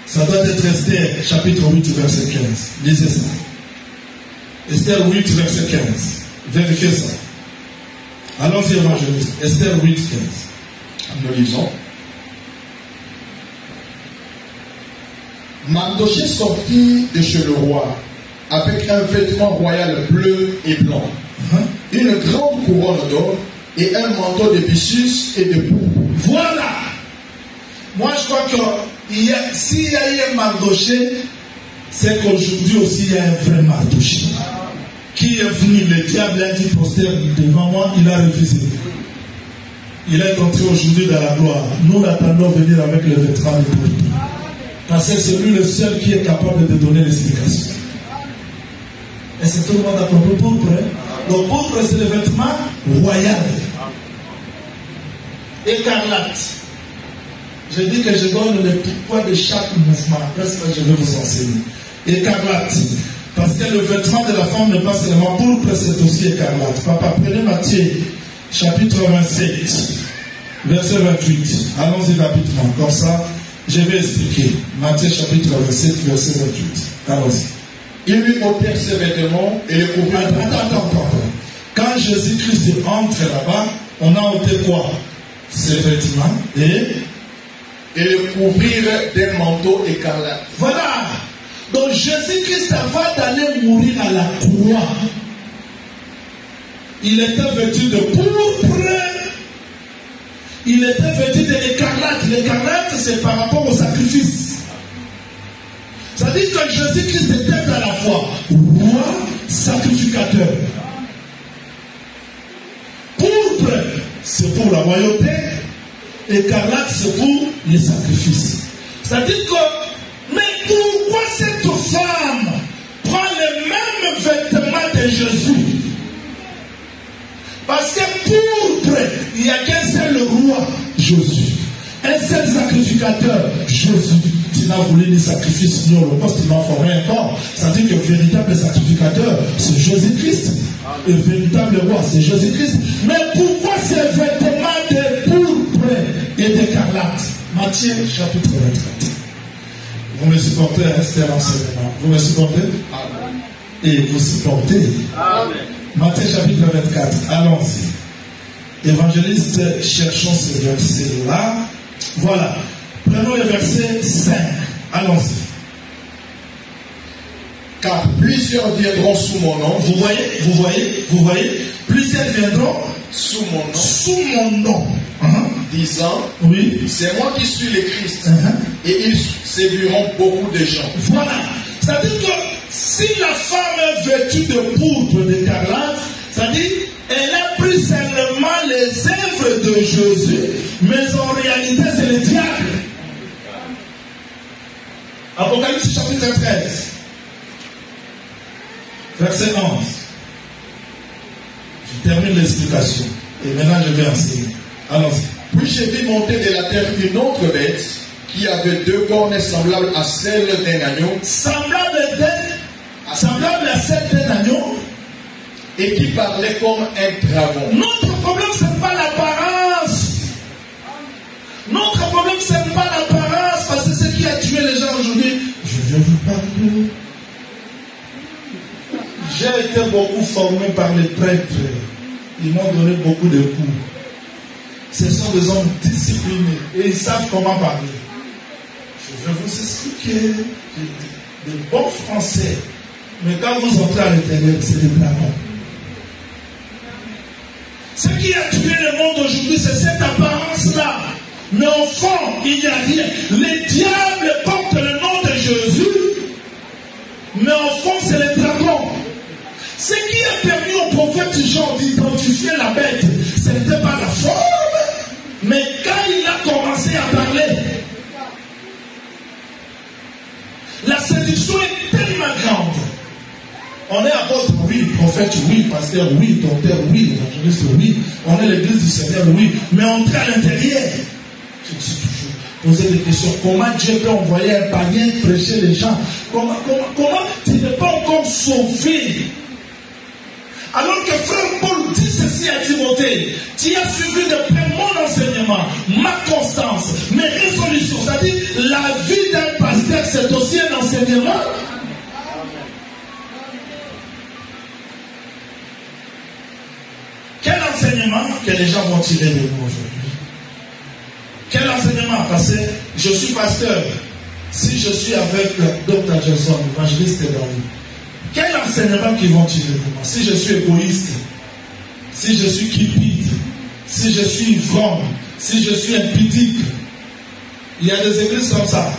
Ça doit être Esther, chapitre 8, verset 15. Lisez ça. Esther 8, verset 15. Vérifiez ça. Allons-y, évangéliste. Esther 8, 15. Nous lisons. Mardoché sortit de chez le roi avec un vêtement royal bleu et blanc, une grande couronne d'or et un manteau de byssus et de pourpre. Voilà. Moi, je crois que s'il y a eu un Mardoché, c'est qu'aujourd'hui aussi il y a un vrai Mardoché. Qui est venu, le diable a dit prosterne devant moi, il a refusé. Il est entré aujourd'hui dans la gloire. Nous l'attendons venir avec le vêtement de pourpre. Parce que c'est lui le seul qui est capable de donner l'explication. Et c'est tout le monde a compris pourpre. Donc pourpre, c'est le vêtement royal. Écarlate. Je dis que je donne le pourquoi de chaque mouvement. Après ça, je vais vous enseigner. Écarlate. Parce que le vêtement de la femme n'est pas seulement pourpre, c'est aussi écarlate. Papa, prenez Matthieu, chapitre 27, verset 28. Allons-y rapidement. Comme ça, je vais expliquer. Matthieu, chapitre 27, verset 28. Allons-y. Ils lui ôtèrent ses vêtements et les couvrirent. Attends. Quand Jésus-Christ entre là-bas, on a ôté quoi? Ses vêtements et le couvrirent d'un manteau écarlate. Voilà. Donc Jésus-Christ, avant d'aller mourir à la croix, il était vêtu de pourpre. Il était vêtu de l'écarlate. L'écarlate, c'est par rapport au sacrifice. Ça dit que Jésus-Christ était à la fois roi, sacrificateur. Pourpre, c'est pour la royauté. Écarlate, c'est pour les sacrifices. Ça dit que, mais pourquoi cette femme prend les mêmes vêtements de Jésus? foi, Jésus. Un seul sacrificateur, Jésus. Tu n'as voulu ni sacrifice ni holocauste, tu m'as formé un corps. Ça dit que le véritable sacrificateur, c'est Jésus-Christ. Le véritable roi, c'est Jésus-Christ. Mais pourquoi ces vêtements de pourpre et d'écarlate? Matthieu chapitre 24. Vous me supportez, hein, c'est un enseignement. Vous me supportez? Amen. Et vous supportez. Amen. Matthieu chapitre 24. Allons-y. Évangéliste, cherchons ce verset-là. Voilà. Prenons le verset 5. Allons-y. Car plusieurs viendront sous mon nom. Vous voyez. Plusieurs viendront sous mon nom. Sous mon nom. Disant, oui, c'est moi qui suis le Christ. Et ils séduiront beaucoup de gens. Voilà. C'est-à-dire que si la femme est vêtue de poudre d'écarlate, c'est-à-dire elle a pris seulement les œuvres de Jésus, mais en réalité c'est le diable. Apocalypse chapitre 13, verset 11. Je termine l'explication. Et maintenant je vais enseigner. Allons-y. Puis j'ai vu monter de la terre une autre bête qui avait deux cornes semblables à celles d'un agneau. Semblable à celle d'un agneau. Et qui parlait comme un dragon. Notre problème, ce n'est pas l'apparence. Notre problème, ce n'est pas l'apparence. Parce que ce qui a tué les gens aujourd'hui, je vais vous parler. J'ai été beaucoup formé par les prêtres. Ils m'ont donné beaucoup de coups. Ce sont des hommes disciplinés et ils savent comment parler. Je vais vous expliquer de bons français. Mais quand vous entrez à l'intérieur, c'est des dragons. Ce qui a tué le monde aujourd'hui, c'est cette apparence-là. Mais au fond, il n'y a rien. Les diables portent le nom de Jésus, mais au fond, c'est les dragons. Ce qui a permis au prophète Jean d'identifier la bête, ce n'était pas la forme, mais quand il a commencé à parler, la séduction est tellement grande. On est apôtre, oui, prophète, oui, pasteur, oui, docteur, oui, évangéliste, oui. On est l'église du Seigneur, oui. Mais entrer à l'intérieur, je me suis toujours posé des questions. Comment Dieu peut envoyer un païen prêcher les gens? Comment tu n'es pas encore sauvé? Alors que frère Paul dit ceci à Timothée, tu as suivi de près mon enseignement, ma constance, mes résolutions. C'est-à-dire, la vie d'un pasteur, c'est aussi un enseignement. Quel enseignement que les gens vont tirer de nous aujourd'hui? Quel enseignement? Parce que je suis pasteur. Si je suis avec Dr. Johnson, évangéliste dans lui, quel enseignement qu'ils vont tirer de moi? Si je suis égoïste, si je suis cupide, si je suis ivrogne, si je suis impudique, il y a des églises comme ça.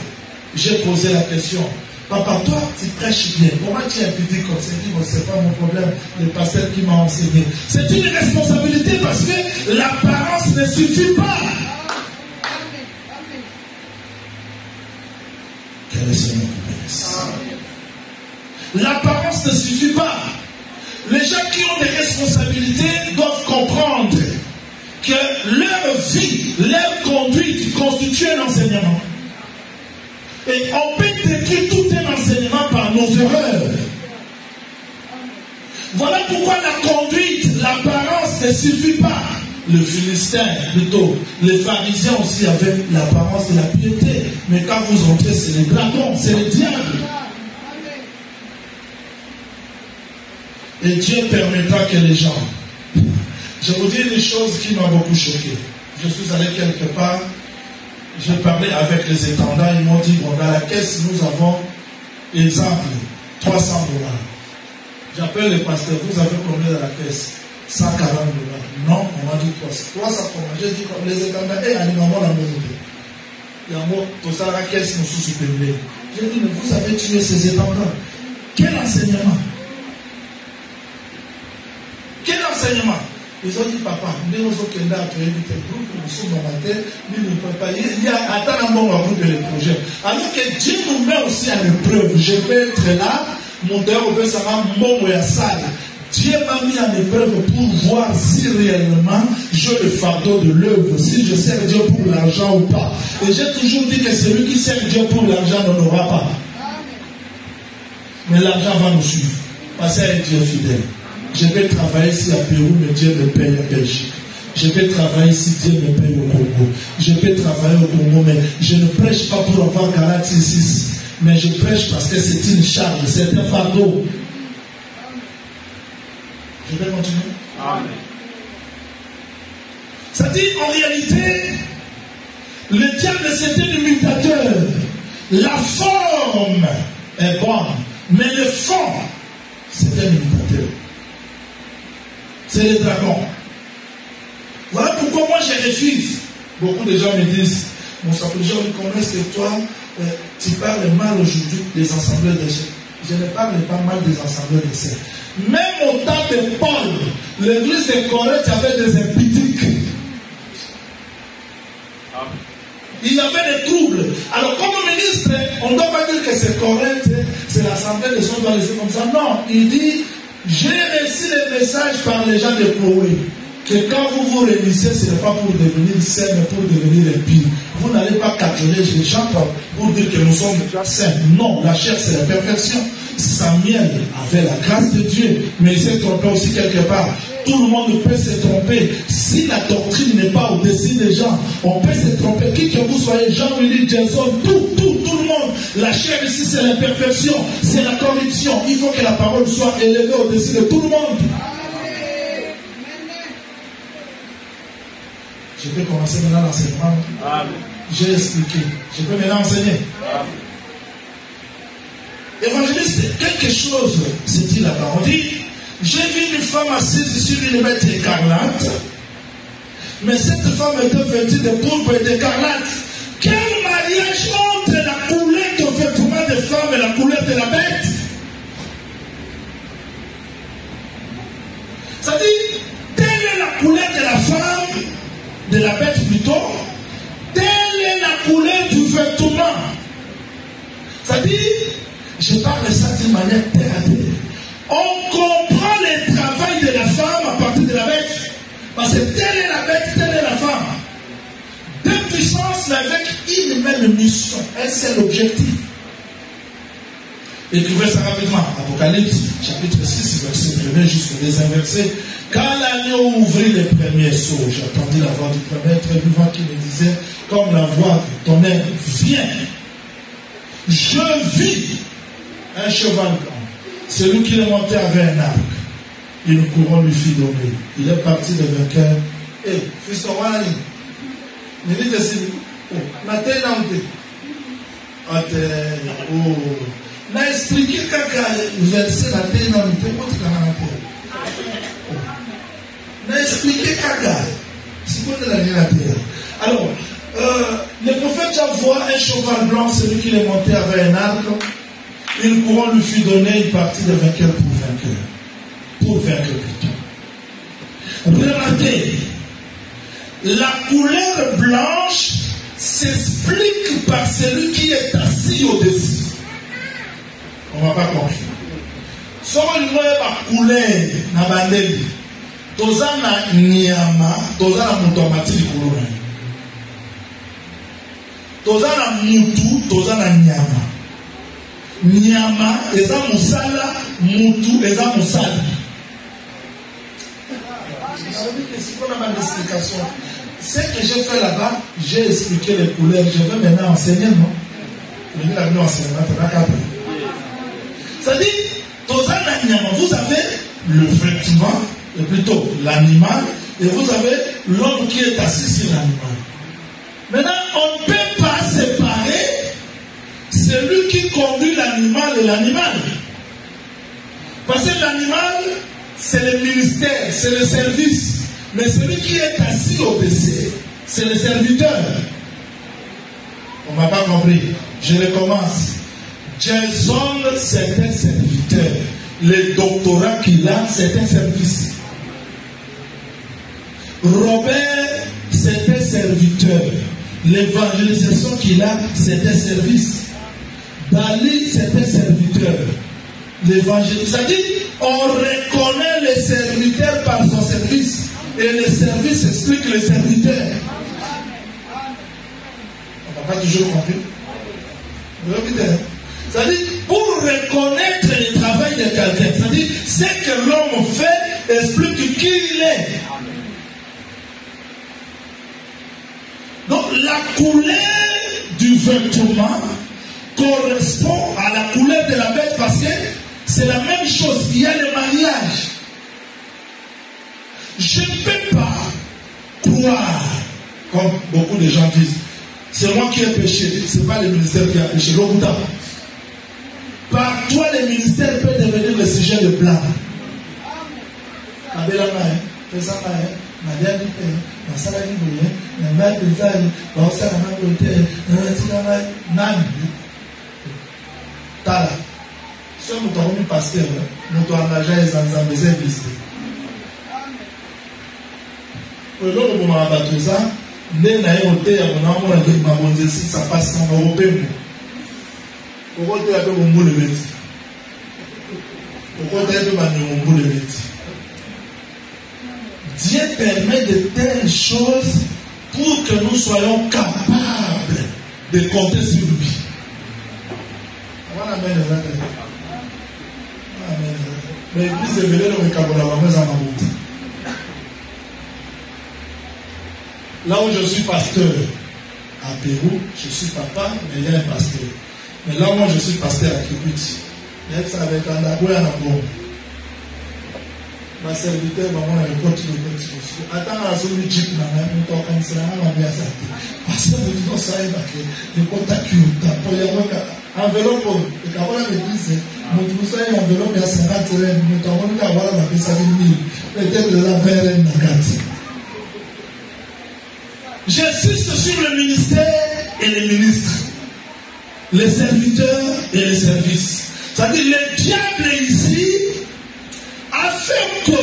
J'ai posé la question. Papa, toi, tu prêches bien. Comment tu es impudique comme ça? Il dit, ce n'est pas mon problème. Le pasteur qui m'a enseigné. C'est une responsabilité parce que l'apparence ne suffit pas. Que le Seigneur vous bénisse. L'apparence ne suffit pas. Les gens qui ont des responsabilités doivent comprendre que leur vie, leur conduite constitue un enseignement. Et on peut détruire tout un enseignement par nos erreurs. Voilà pourquoi la conduite, l'apparence ne suffit pas. Le Philistin, plutôt, les pharisiens aussi avaient l'apparence de la piété. Mais quand vous entrez, c'est les dragons, c'est le diable. Et Dieu permettra que les gens... Je vous dis une chose qui m'a beaucoup choqué. Je suis allé quelque part, j'ai parlé avec les étendards, ils m'ont dit, bon, dans la caisse, nous avons, exemple, $300. J'appelle le pasteur, vous avez combien dans la caisse? $140. Non, on m'a dit 300 comment? J'ai dit, les étendards, et animalement la monnaie. Il y a un mot, tout ça, la caisse nous sous-suprimée. J'ai dit, mais vous avez tué ces étendards. Quel enseignement? Quel enseignement? Ils ont dit, papa, nous sommes au Kenda, tu as évité le groupe, nous sommes dans la terre, nous ne pouvons pas. Il y a atteint un bon groupe de les projets. Alors que Dieu nous met aussi à l'épreuve. Je vais être là, mon Dieu, ça va mon salle. Dieu m'a mis en épreuve pour voir si réellement j'ai le fardeau de l'œuvre, si je sers Dieu pour l'argent ou pas. Et j'ai toujours dit que celui qui sert Dieu pour l'argent n'en aura pas. Mais l'argent va nous suivre. Parce qu'un Dieu fidèle. Je vais travailler ici à Pérou, mais Dieu me paye en Belgique. Je vais travailler ici, Dieu me paye au Congo. Je vais travailler au Congo, mais je ne prêche pas pour avoir 46, mais je prêche parce que c'est une charge, c'est un fardeau. Je vais continuer. Amen. Ça dit, en réalité, le diable c'est un imitateur. La forme est bonne, mais le fond, c'est un imitateur. C'est les dragons. Voilà pourquoi moi je refuse. Beaucoup de gens me disent, mon sapeur-gens me connaissent que toi, tu parles mal aujourd'hui des assemblées de chefs. Je ne parle pas mal des assemblées de chefs. Même au temps de Paul, l'église de Corinthe avait des impudiques. Il y avait des troubles. Alors, comme ministre, on ne doit pas dire que c'est Corinthe, c'est l'assemblée de son doit laisser comme ça. Non, il dit, j'ai reçu les messages par les gens de Chloé. Que quand vous vous réunissez, ce n'est pas pour devenir saint, mais pour devenir impie. Vous n'allez pas cajoler les gens pour dire que nous sommes saints. Non, la chair c'est la perfection. Samuel avait la grâce de Dieu, mais il s'est trompé aussi quelque part. Tout le monde peut se tromper. Si la doctrine n'est pas au-dessus des gens, on peut se tromper. Qui que vous soyez, Jean-Willy, Jason, tout le monde. La chair ici c'est la perfection, c'est la corruption. Il faut que la parole soit élevée au-dessus de tout le monde. Je peux commencer maintenant l'enseignement. J'ai expliqué. Je peux maintenant enseigner. Amen. Évangéliste, quelque chose se dit là-bas. On dit, j'ai vu une femme assise sur une bête écarlate, mais cette femme était vêtue de pourpre et d'écarlate. Quel mariage entre la couleur de vêtements des femmes et la couleur de la bête? Ça dit, telle est la couleur de la femme, de la bête plutôt, telle est la couleur du vêtement. Ça dit, je parle de ça d'une manière terre à terre. On comprend le travail de la femme à partir de la bête. Parce que telle est la bête, telle est la femme. Deux puissances, mais avec une même mission. Un seul objectif. Écrivez ça rapidement. Apocalypse, chapitre 6, verset 1 jusqu'au deuxième verset. Quand l'agneau ouvrit les premiers seaux, j'entendis la voix du premier être vivant qui me disait, comme la voix du tonnerre, viens. Je vis un cheval blanc. Celui qui est monté avait un arc. Une couronne lui fit donner. Il est parti de vainqueur. Eh, fils de Wani, il dit que c'est maintenant. N'a expliqué que verset la terre dans le pays. N'a expliqué caca. C'est quoi de la terre. Alors, le prophète voit un cheval blanc, celui qui est monté avait un arc. Une couronne lui fut donnée, il partit de vainqueur pour vainqueur. Pour vaincre plutôt. Remarquez, la couleur blanche s'explique par celui qui est assis au-dessus. On ne va pas comprendre. Soit une couleur na bandeli. Tozana nyama, tozana mutomati likuluna. Tozana mutu, tozana nyama. Nyama, eza musala, mutu, eza musala. Ce que j'ai fait là-bas, j'ai expliqué les couleurs. Je vais maintenant enseigner, non? Je vais maintenant enseigner. C'est-à-dire, vous avez le vêtement, et plutôt l'animal, et vous avez l'homme qui est assis sur l'animal. Maintenant, on ne peut pas séparer celui qui conduit l'animal et l'animal. Parce que l'animal, c'est le ministère, c'est le service. Mais celui qui est assis au-dessus, c'est le serviteur. On ne m'a pas compris. Je recommence. Jason, c'est un serviteur. Le doctorat qu'il a, c'est un service. Robert, c'est un serviteur. L'évangélisation qu'il a, c'est un service. Dali, c'est un serviteur. l'évangile. C'est-à-dire, on reconnaît le serviteur par son service. Et le service explique le serviteur. On n'a pas toujours compris. C'est-à-dire, pour reconnaître le travail de quelqu'un, c'est-à-dire, ce que l'homme fait explique qui il est. Donc, la couleur du vêtement correspond à la couleur de la bête parce que c'est la même chose. Il y a le mariage. Je ne peux pas croire, comme beaucoup de gens disent, c'est moi qui ai péché, ce n'est pas le ministère qui a péché. Par toi, le ministère peut devenir le sujet de blâme. Tala. Si nous avons mis pasteur, nous avons engagé les ensembles églises. Pour l'autre, nous avons battu ça. Nous avons été à mon amour avec ma bonne si ça passe en européen. Pour l'autre, il y a un bout de bête. Pour l'autre, il y a un bout de bête. Dieu permet de telles choses pour que nous soyons capables de compter sur lui. Mais l'église est venue dans le Cameroun, là où je suis pasteur, à Pérou, je suis papa, mais il y a un pasteur. Mais là où moi je suis pasteur à Kikuti, il y a ça avec un dagoué à la bombe. Ma serviteur, maman, elle compte le texte. Attends, à celui de Jeep, on peut canceller, on va bien ça. Parce que vous dites, ça est marqué, le contact, pour y avoir enveloppe, le camarade de l'église, mon trousseau est enveloppe, il y a 50 rênes, nous avons qu'à avoir la paix, ça veut dire, peut-être de la verre, j'insiste sur le ministère et les ministres, les serviteurs et les services. C'est-à-dire, le diable ici a fait que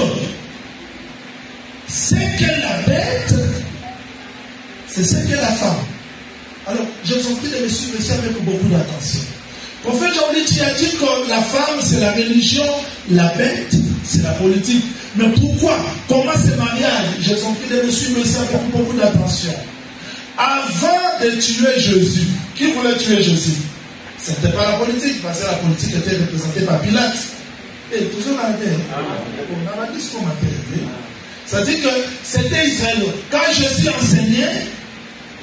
ce qu'est la bête, c'est ce qu'est la femme. Alors, je vous en prie de me suivre avec beaucoup d'attention. Prophète Jean-Louis, tu as dit que la femme, c'est la religion, la bête, c'est la politique. Mais pourquoi? Comment ce mariage? Je vous en prie de me suivre avec beaucoup d'attention. Avant de tuer Jésus, qui voulait tuer Jésus? Ce n'était pas la politique, parce que la politique était représentée par Pilate. Et toujours la terre. On a dit ce qu'on appelle. C'est-à-dire que c'était Israël. Quand Jésus enseignait,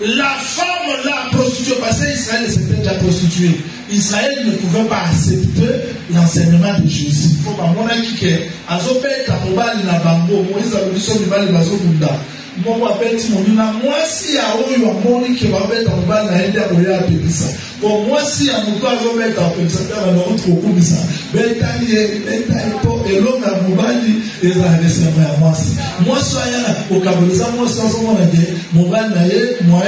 la femme l'a prostituée, parce qu'Israël s'était déjà prostitué. Israël ne pouvait pas accepter l'enseignement de Jésus. Il faut pas mon qui est. Azopé Tapobal na Bango, Moïse a dit son rival Bazobunda. Moi, si à Oyo, à Moni qui va mettre en bas la haine à Pélissa. Pour moi, si à mon corps, on va mettre en Pélissa, on va mettre au Koumissa. Bétaïe, et l'homme à Moubali, et ça a laissé à moi. Moi, soyez au Kabolisa, moi, sans mon aide, Moubali, moi,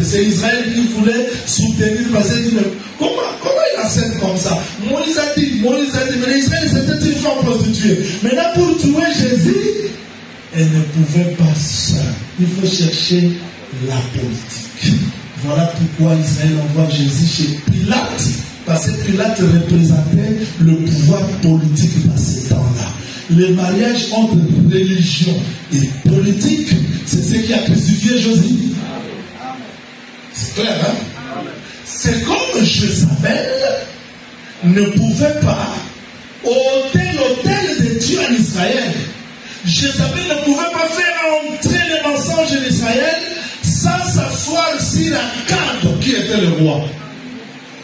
c'est Israël qui voulait soutenir, parce que comment il enseigne comme ça? Moïse a dit, mais Israël, c'était une femme prostituée. Maintenant, pour tuer Jésus, elle ne pouvait pas ça. Il faut chercher la politique. Voilà pourquoi Israël envoie Jésus chez Pilate. Parce que Pilate représentait le pouvoir politique dans ces temps-là. Le mariage entre religion et politique, c'est ce qui a crucifié Jésus. C'est clair, hein? C'est comme Jézabel ne pouvait pas ôter l'autel de Dieu en Israël. Jézabel ne pouvait pas faire entrer les mensonges en Israël sans s'asseoir sur la carte qui était le roi.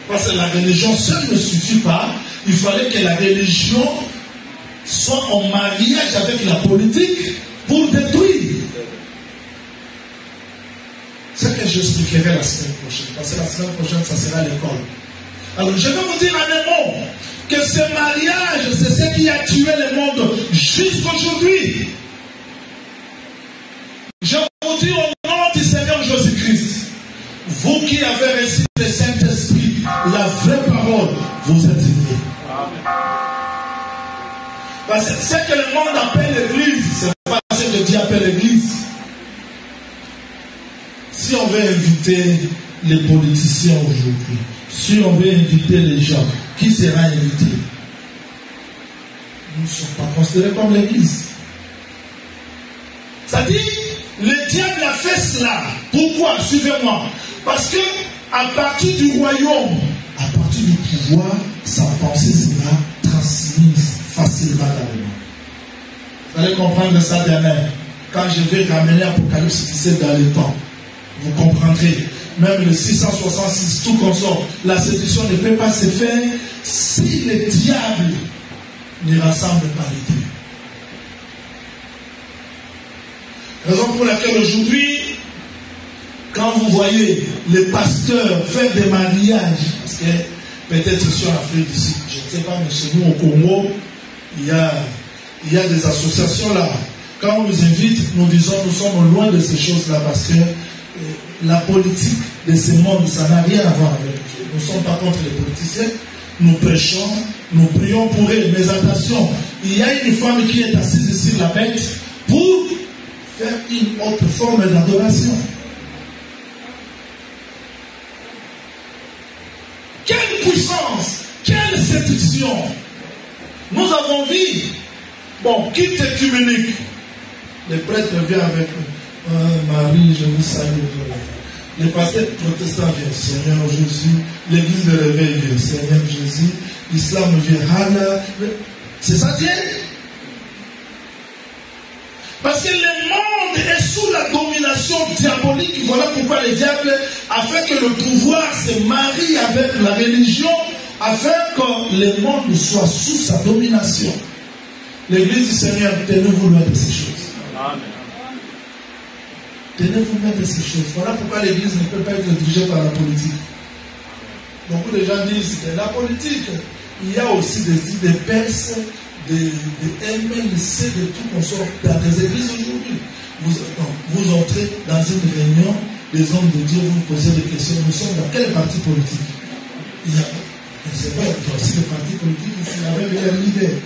Parce que la religion seule ne suffit pas. Il fallait que la religion soit en mariage avec la politique pour détruire. C'est ce que j'expliquerai la semaine prochaine. Parce que la semaine prochaine, ça sera l'école. Alors, je vais vous dire en un mot que ce mariage, c'est ce qui a tué le monde jusqu'aujourd'hui. Je vous dis au nom du Seigneur Jésus-Christ, vous qui avez reçu le Saint-Esprit, la vraie parole, vous êtes unis. Parce que ce que le monde appelle l'église, ce n'est pas ce que Dieu appelle l'église. Si on veut inviter les politiciens aujourd'hui, si on veut inviter les gens, qui sera invité? nous ne sommes pas considérés comme l'Église. C'est-à-dire, le diable a fait cela. Pourquoi? Suivez-moi. Parce que à partir du royaume, à partir du pouvoir, sa pensée sera transmise facilement dans le monde. Vous allez comprendre ça demain. Quand je vais ramener Apocalypse 17 dans le temps, vous comprendrez. Même le 666, tout consort, la séduction ne peut pas se faire si le diable ne rassemble pas les deux. Raison pour laquelle aujourd'hui, quand vous voyez les pasteurs faire des mariages, parce que peut-être sur l'Afrique d'ici, je ne sais pas, mais chez nous au Congo, il y a des associations là. Quand on nous invite, nous disons nous sommes loin de ces choses-là parce que la politique de ce monde, ça n'a rien à voir avec Dieu. Nous ne sommes pas contre les politiciens, nous prêchons, nous prions pour eux. Mais attention, il y a une femme qui est assise sur la bête pour faire une autre forme d'adoration. Quelle puissance, quelle séduction. Nous avons vu, bon, quitte écuménique. Le prêtre vient avec Marie, je vous salue. Les pasteurs protestants viennent, Seigneur Jésus. L'église de réveil vient, Seigneur Jésus. L'islam vient, Allah. C'est ça Dieu. Parce que le monde est sous la domination diabolique. Voilà pourquoi le diable a fait que le pouvoir se marie avec la religion, afin que le monde soit sous sa domination. L'église du Seigneur, tenez-vous loin de ces choses. Amen. Tenez-vous loin de ces choses. Voilà pourquoi l'église ne peut pas être dirigée par la politique. Beaucoup de gens disent que la politique, il y a aussi des idées perses, des MNC, de tout consort dans des églises aujourd'hui. Vous entrez dans une réunion, des hommes de Dieu, vous vous posez des questions. Nous sommes dans quel parti politique? Il y a, je ne sais pas, il y a aussi des partis politiques ici avec leur leader.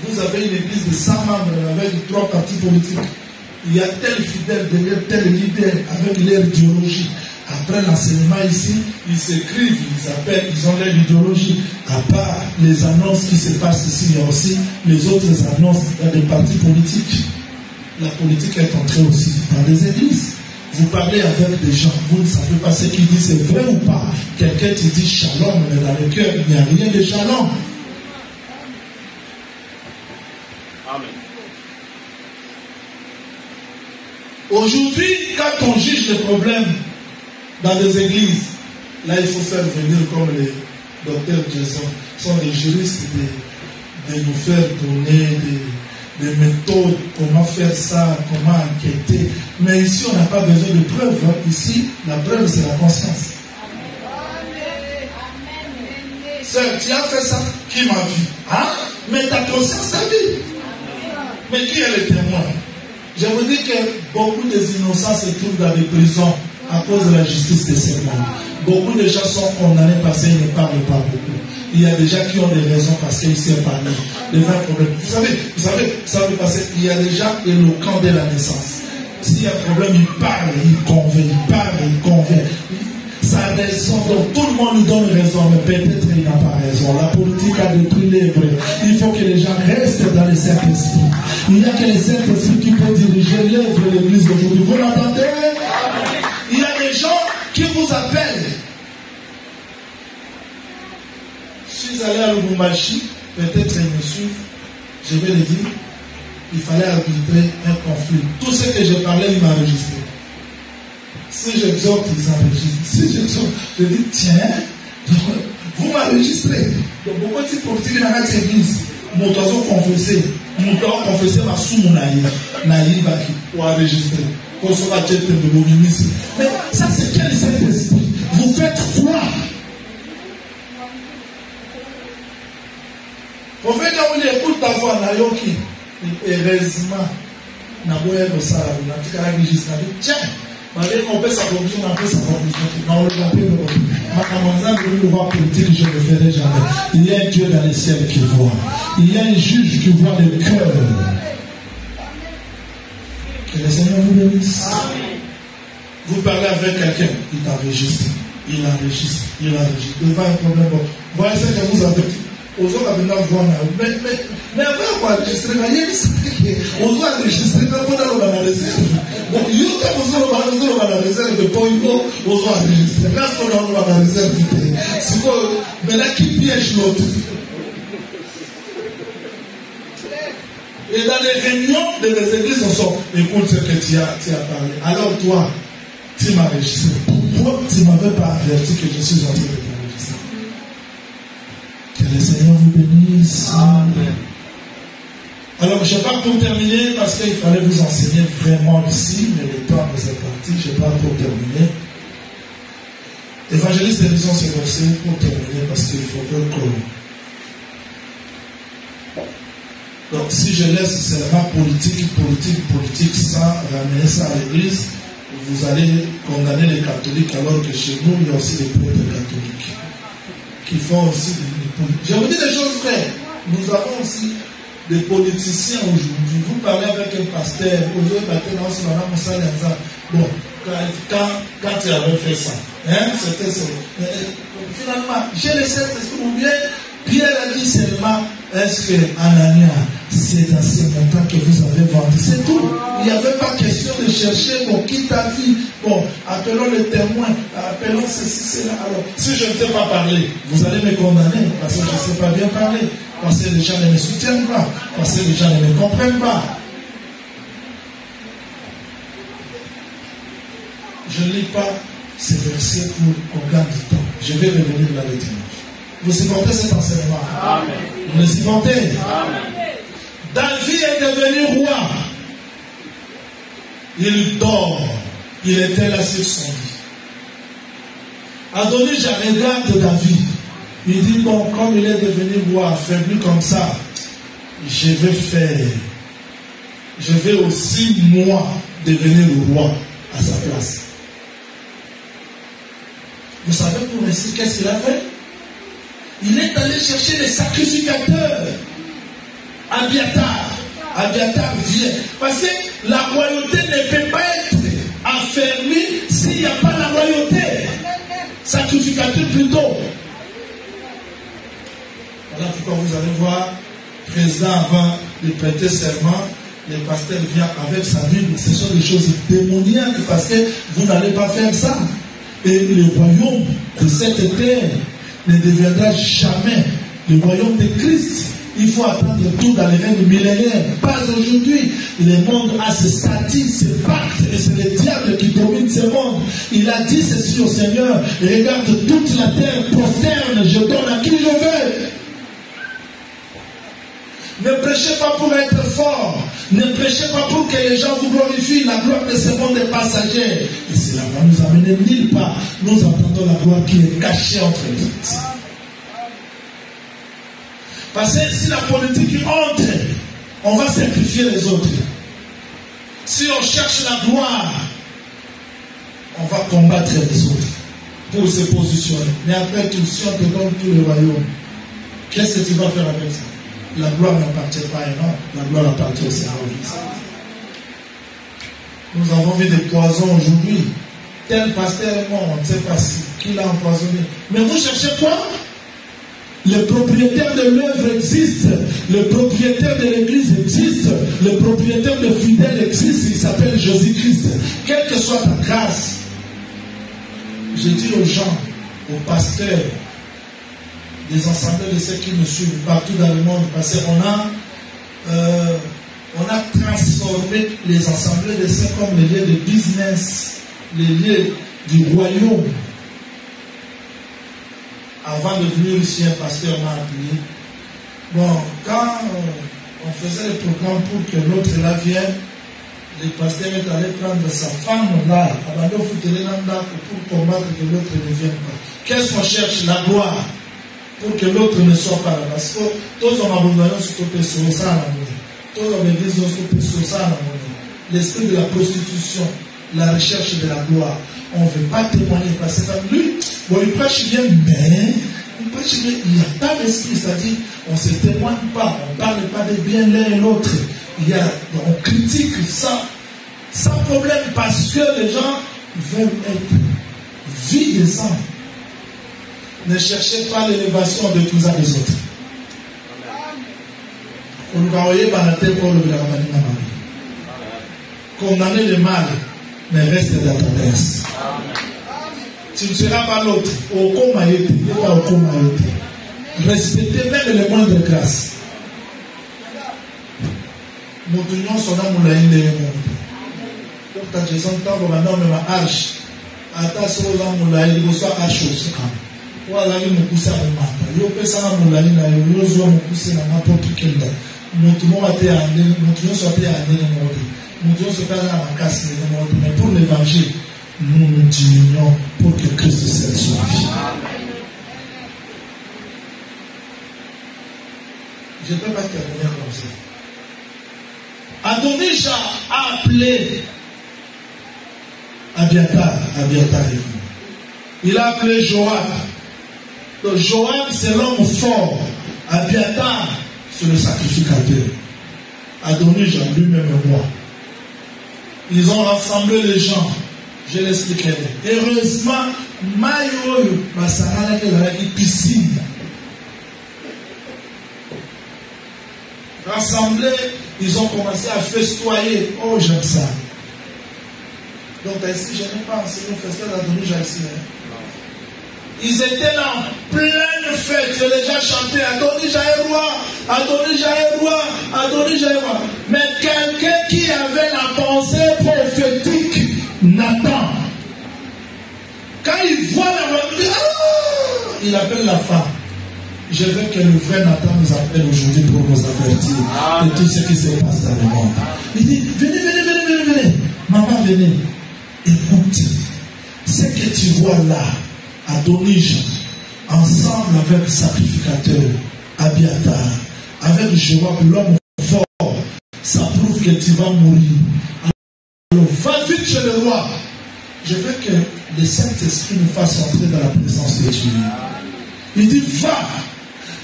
Vous avez une église de 100 membres avec 3 partis politiques. Il y a tel fidèle derrière tel leader avec leur idéologie. Après l'enseignement ici, ils s'écrivent, ils appellent, ils ont leur idéologie. À part les annonces qui se passent ici, il y a aussi les autres annonces dans des partis politiques. La politique est entrée aussi dans les églises. Vous parlez avec des gens, vous ne savez pas ce qu'ils disent, c'est vrai ou pas. Quelqu'un te dit shalom, mais dans le cœur, il n'y a rien de shalom. Amen. Aujourd'hui, quand on juge les problèmes dans des églises, là il faut faire venir comme les docteurs Jason, sont des juristes de nous faire donner des méthodes, comment faire ça, comment enquêter. Mais ici on n'a pas besoin de preuves. Hein. Ici, la preuve c'est la conscience. Sœur, tu as fait ça, qui m'a vu? Hein? Mais ta conscience t'a vu. Mais qui est le témoin? Je vous dis que beaucoup des innocents se trouvent dans des prisons à cause de la justice de ce monde. Beaucoup de gens sont condamnés parce qu'ils ne parlent pas beaucoup. Il y a des gens qui ont des raisons parce qu'ils savent parler. Les vrais problèmes. Vous savez, ça peut passer. Il y a des gens éloquents dès la naissance. S'il y a un problème, ils parlent, ils convainquent. Sa raison, donc tout le monde nous donne raison, mais peut-être il n'a pas raison. La politique a détruit les vrais. Il faut que les gens restent dans le Saint-Esprit. Il n'y a que le Saint-Esprit qui peut diriger l'œuvre de l'Église d'aujourd'hui. Vous l'entendez? Il y a des gens qui vous appellent. Je suis allé à Lubumbashi, peut-être ils me suivent, je vais le dire, il fallait arbitrer un conflit. Tout ce que j'ai parlé, il m'a enregistré. Si j'exhorte, ils enregistrent. Si j'exhorte, je dis, tiens, vous m'enregistrez. Donc, pourquoi tu portes dans notre église? Mon oiseau confessé, ma sous mon naïf, pour enregistrer. Qu'on soit la tête de l'obéissance. Mais ça, c'est quel Saint-Esprit? Vous faites quoi? Vous faites quand vous écoutez ta voix, Nayoki. Heureusement, Naboya Bossara, tiens. On peut s'accomplir, on peut s'accomplir. Je ne le ferai jamais. Il y a un Dieu dans les ciels qui voit. Il y a un juge qui voit le cœur. Que le Seigneur vous bénisse. Vous parlez avec quelqu'un, il t'enregistre. Il enregistre. Devant un problème. Voyez ce que vous avez dit. aux autres à venir voir. Mais après, on va enregistrer. On doit enregistrer quand on a la réserve. Donc, il y a la réserve de Poïko, on doit enregistrer. Là, on a la réserve. Mais là, qui piège l'autre? Et dans les réunions de les églises, on sort. Écoute ce que tu as parlé. Alors toi, tu m'as enregistré. Pourquoi tu ne m'avais pas averti que je suis en train de t'enregistrer? Que le Seigneur vous bénisse. Amen. Alors je pars pour terminer parce qu'il fallait vous enseigner vraiment ici, mais le temps nous est parti. Je pars pour terminer. Évangéliste, lisons ce verset pour terminer parce qu'il faut que... Donc si je laisse seulement politique sans ramener ça à l'église, vous allez condamner les catholiques alors que chez nous, il y a aussi des prêtres catholiques qui font aussi des politiques. Je vous dis des choses vraies. Nous avons aussi des politiciens aujourd'hui. Vous parlez avec un pasteur, bon, quand tu avais fait ça, c'était ça. Finalement, j'ai laissé ce bien. Pierre a dit seulement, est-ce que Anania, c'est dans ce montant que vous avez vendu? C'est tout. Il n'y avait pas question de chercher, bon, qui t'a vu? Bon, appelons les témoins, appelons ceci, cela. Alors, si je ne sais pas parler, vous allez me condamner parce que je ne sais pas bien parler, parce que les gens ne me soutiennent pas, parce que les gens ne me comprennent pas. Je ne lis pas ces versets pour qu'on gagne du temps. Je vais revenir là-dessus. Vous supportez cet enseignement? Amen. Vous le supportez? Amen. David est devenu roi. Il dort. Il était là sur son lit. Adonija regarde David. Il dit, bon, comme il est devenu roi, affaibli comme ça, je vais aussi, moi, devenir le roi à sa place. Vous savez pour ainsi qu'est-ce qu'il a fait? Il est allé chercher les sacrificateurs. Abiatar vient. Parce que la royauté ne peut pas être affermie s'il n'y a pas la royauté. Sacrificateur plutôt. Voilà pourquoi vous allez voir, président avant de prêter serment, le pasteur vient avec sa Bible. Ce sont des choses démoniaques parce que vous n'allez pas faire ça. Et le royaume de cette terre ne deviendra jamais le royaume de Christ. Il faut attendre tout dans les règnes millénaires. Pas aujourd'hui. Le monde a ce statut, ce pacte, et c'est le diable qui domine ce monde. Il a dit ceci au Seigneur: regarde, toute la terre prosterne, je donne à qui je veux. Ne prêchez pas pour être fort. Ne prêchez pas pour que les gens vous glorifient. La gloire de ce monde est passagère. Et cela va nous amener nulle part. Nous entendons la gloire qui est cachée entre les autres. Parce que si la politique entre, on va sacrifier les autres. Si on cherche la gloire, on va combattre les autres pour se positionner. Mais après tout, si on te donne tout le royaume, qu'est-ce que tu vas faire avec ça? La gloire n'appartient pas à un homme, la gloire appartient au Seigneur. Nous avons vu des poisons aujourd'hui. Tel pasteur est mort, on ne sait pas qui l'a empoisonné. Mais vous cherchez quoi? Le propriétaire de l'œuvre existe, le propriétaire de l'église existe, le propriétaire de fidèles existe, il s'appelle Jésus-Christ. Quelle que soit ta grâce, je dis aux gens, aux pasteurs, des assemblées de ceux qui me suivent partout dans le monde, parce qu'on a transformé les assemblées de ceux comme les lieux de business, les lieux du royaume. Avant de venir ici, un pasteur m'a appelé. Bon, quand on faisait le programme pour que l'autre là vienne, le pasteur est allé prendre sa femme là, pour combattre que l'autre ne vienne pas. Qu'est-ce qu'on cherche? La gloire. Pour que l'autre ne soit pas là. Parce que tous ont abandonné ce côté sur ça à la monnaie. Tous ont l'église sur ça à la monnaie. L'esprit de la prostitution, la recherche de la gloire. On ne veut pas témoigner parce que lui, bon, il prêche bien, mais il n'y a pas d'esprit, c'est-à-dire on ne se témoigne pas, on ne parle pas de bien l'un et l'autre. On critique ça sans problème parce que les gens veulent être vides et sains. Ne cherchez pas l'élévation de tous les autres. On va envoyer par la tête pour le condamner le mal, mais reste dans ta grâce. Tu ne seras pas l'autre. Respectez même les moindres grâces. Nous devons sonner mon laïn de monde. Donc, quand je sens tant que maintenant, même à H, à ta soeur, mon laïn, il faut à chose. Voilà, il me pousse à mon matin. Il peut ça, mon laïn, il me pousse à n'importe quel temps. Nous devons être à nous devons sortir à nous devons se faire dans la casse, mais pour l'évangile, nous nous diminuons pour que Christ soit sauvé. Je ne peux pas terminer comme ça. Adonijah a appelé Abiathar est venu. Il a appelé Joab. Donc Joab c'est l'homme fort. Abiathar c'est le sacrificateur. Adonijah lui-même est roi. Ils ont rassemblé les gens. Je l'expliquerai. Heureusement, Mayo Basara qui piscine. Rassemblés, ils ont commencé à festoyer. Oh, j'aime ça. Donc ici, je n'ai pas enseigné le festival d'Adonijah ici. Ils étaient là en pleine fête. J'ai déjà chanté Adonijah est roi, Adonijah est roi, Adonijah est roi. Mais quelqu'un qui avait la pensée prophétique, Nathan, quand il voit la voiture, il appelle la femme. Je veux que le vrai Nathan nous appelle aujourd'hui pour nous avertir de tout ce qui se passe dans le monde. Il dit, venez. Maman, venez. Écoute, ce que tu vois là, Adonijah, ensemble avec le sacrificateur, Abiathar, avec Joab, l'homme fort, ça prouve que tu vas mourir. Alors, va vite chez le roi. Je veux que le Saint-Esprit nous fasse entrer dans la présence de Dieu. Il dit, va.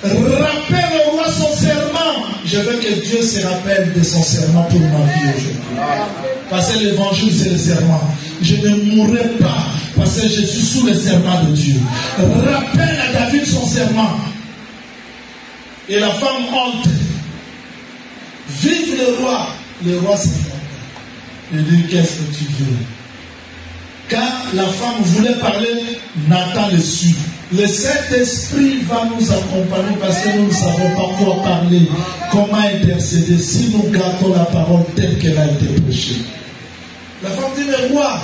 Rappelle au roi son serment. Je veux que Dieu se rappelle de son serment pour ma vie aujourd'hui. Parce que l'évangile c'est le serment. Je ne mourrai pas parce que je suis sous le serment de Dieu. Rappelle à David son serment. Et la femme entre. Vive le roi. Le roi s'est fait. Il dit, qu'est-ce que tu veux? Quand la femme voulait parler, Nathan le suit. Le Saint-Esprit va nous accompagner parce que nous ne savons pas quoi parler, comment intercéder si nous gardons la parole telle qu'elle a été prêchée. La femme dit, mais roi,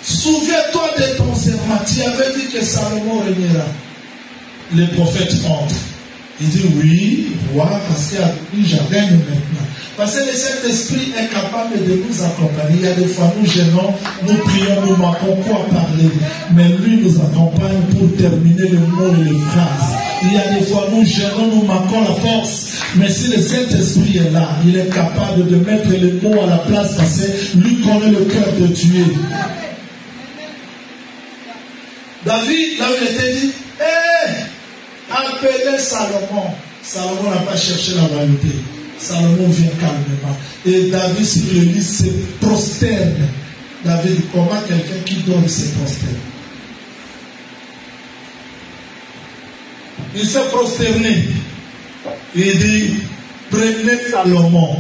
souviens-toi de ton serment. Tu avais dit que Salomon régnera. Le prophète entre. Il dit, oui, roi, parce qu'il a dit, j'arrête maintenant. Parce que le Saint-Esprit est capable de nous accompagner. Il y a des fois, nous gênons, nous prions, nous manquons quoi parler. Mais lui nous accompagne pour terminer les mots et les phrases. Il y a des fois, nous gênons, nous manquons la force. Mais si le Saint-Esprit est là, il est capable de mettre les mots à la place parce que lui connaît le cœur de Dieu. David, là où il était dit, appelez Salomon. Salomon n'a pas cherché la royauté. Salomon vient calmement. Et David, sur le lit, se prosterne. David, comment quelqu'un qui donne se prosterne? Il s'est prosterné. Il dit, prenez Salomon.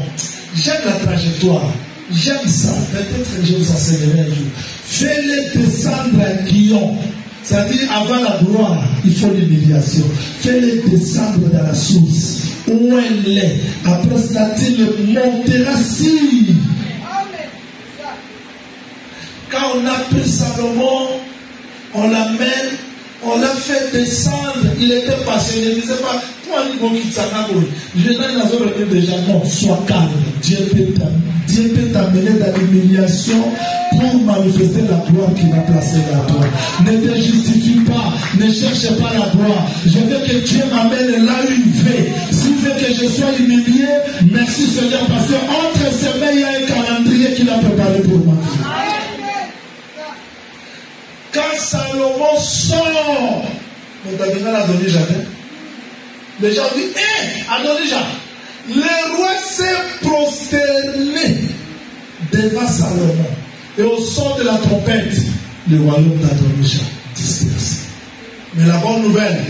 J'aime la trajectoire. J'aime ça. Peut-être que je vous enseignerai un jour. Fais-les descendre à Guillaume. C'est-à-dire, avant la gloire, il faut l'humiliation. Fais-les descendre dans la source. Où elle est. Après cela, il montera si. Quand on a pris Salomon, on l'amène, on l'a fait descendre. Il était passionné. Il ne disait pas, toi, je n'ai déjà, non, sois calme. Dieu peut t'amener dans l'humiliation pour manifester la gloire qu'il a placée dans toi. Ne te justifie pas, ne cherche pas la gloire. Je veux que Dieu m'amène là où il veut. S'il veut que je sois humilié, merci Seigneur, parce que entre ses mains, il y a un calendrier qu'il a préparé pour moi. Quand Salomon sort, on a donné jamais. Les gens disent, Adonijah, le roi s'est prosterné devant Salomon. Et au son de la trompette, le royaume d'Adonijah dispersé. Mais la bonne nouvelle,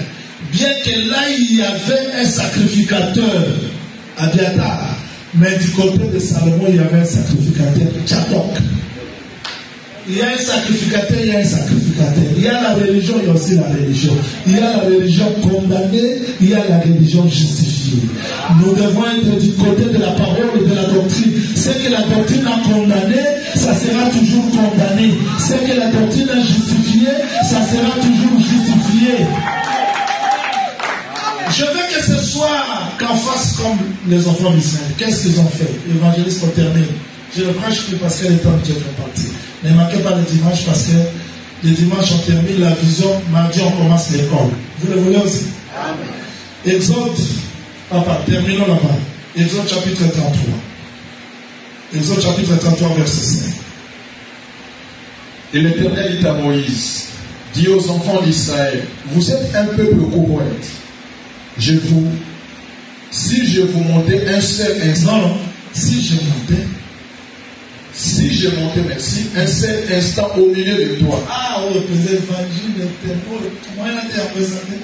bien que là il y avait un sacrificateur, Abiatar. Mais du côté de Salomon, il y avait un sacrificateur, Tchadok. Il y a un sacrificateur, il y a un sacrificateur. Il y a la religion, il y a aussi la religion. Il y a la religion condamnée, il y a la religion justifiée. Nous devons être du côté de la parole et de la doctrine. Ce que la doctrine a condamné, ça sera toujours condamné. Ce que la doctrine a justifié, ça sera toujours justifié. Je veux que ce soit qu'en fasse comme les enfants d'Israël. Qu'est-ce qu'ils ont fait? L'évangéliste pour terminer. Je ne prêche plus parce que le temps de Dieu est parti. Ne manquez pas le dimanche parce que le dimanche on termine la vision, mardi on commence l'école. Vous le voulez aussi? Amen. Exode, papa, terminons là-bas. Exode chapitre 33. Exode chapitre 33, verset 5. Et l'Éternel dit à Moïse, dis aux enfants d'Israël, vous êtes un peuple correct. Si je vous montais un seul instant, si je montais, merci, un seul instant au milieu de toi. Ah, oh, l'évangile est moi, il a été présenté.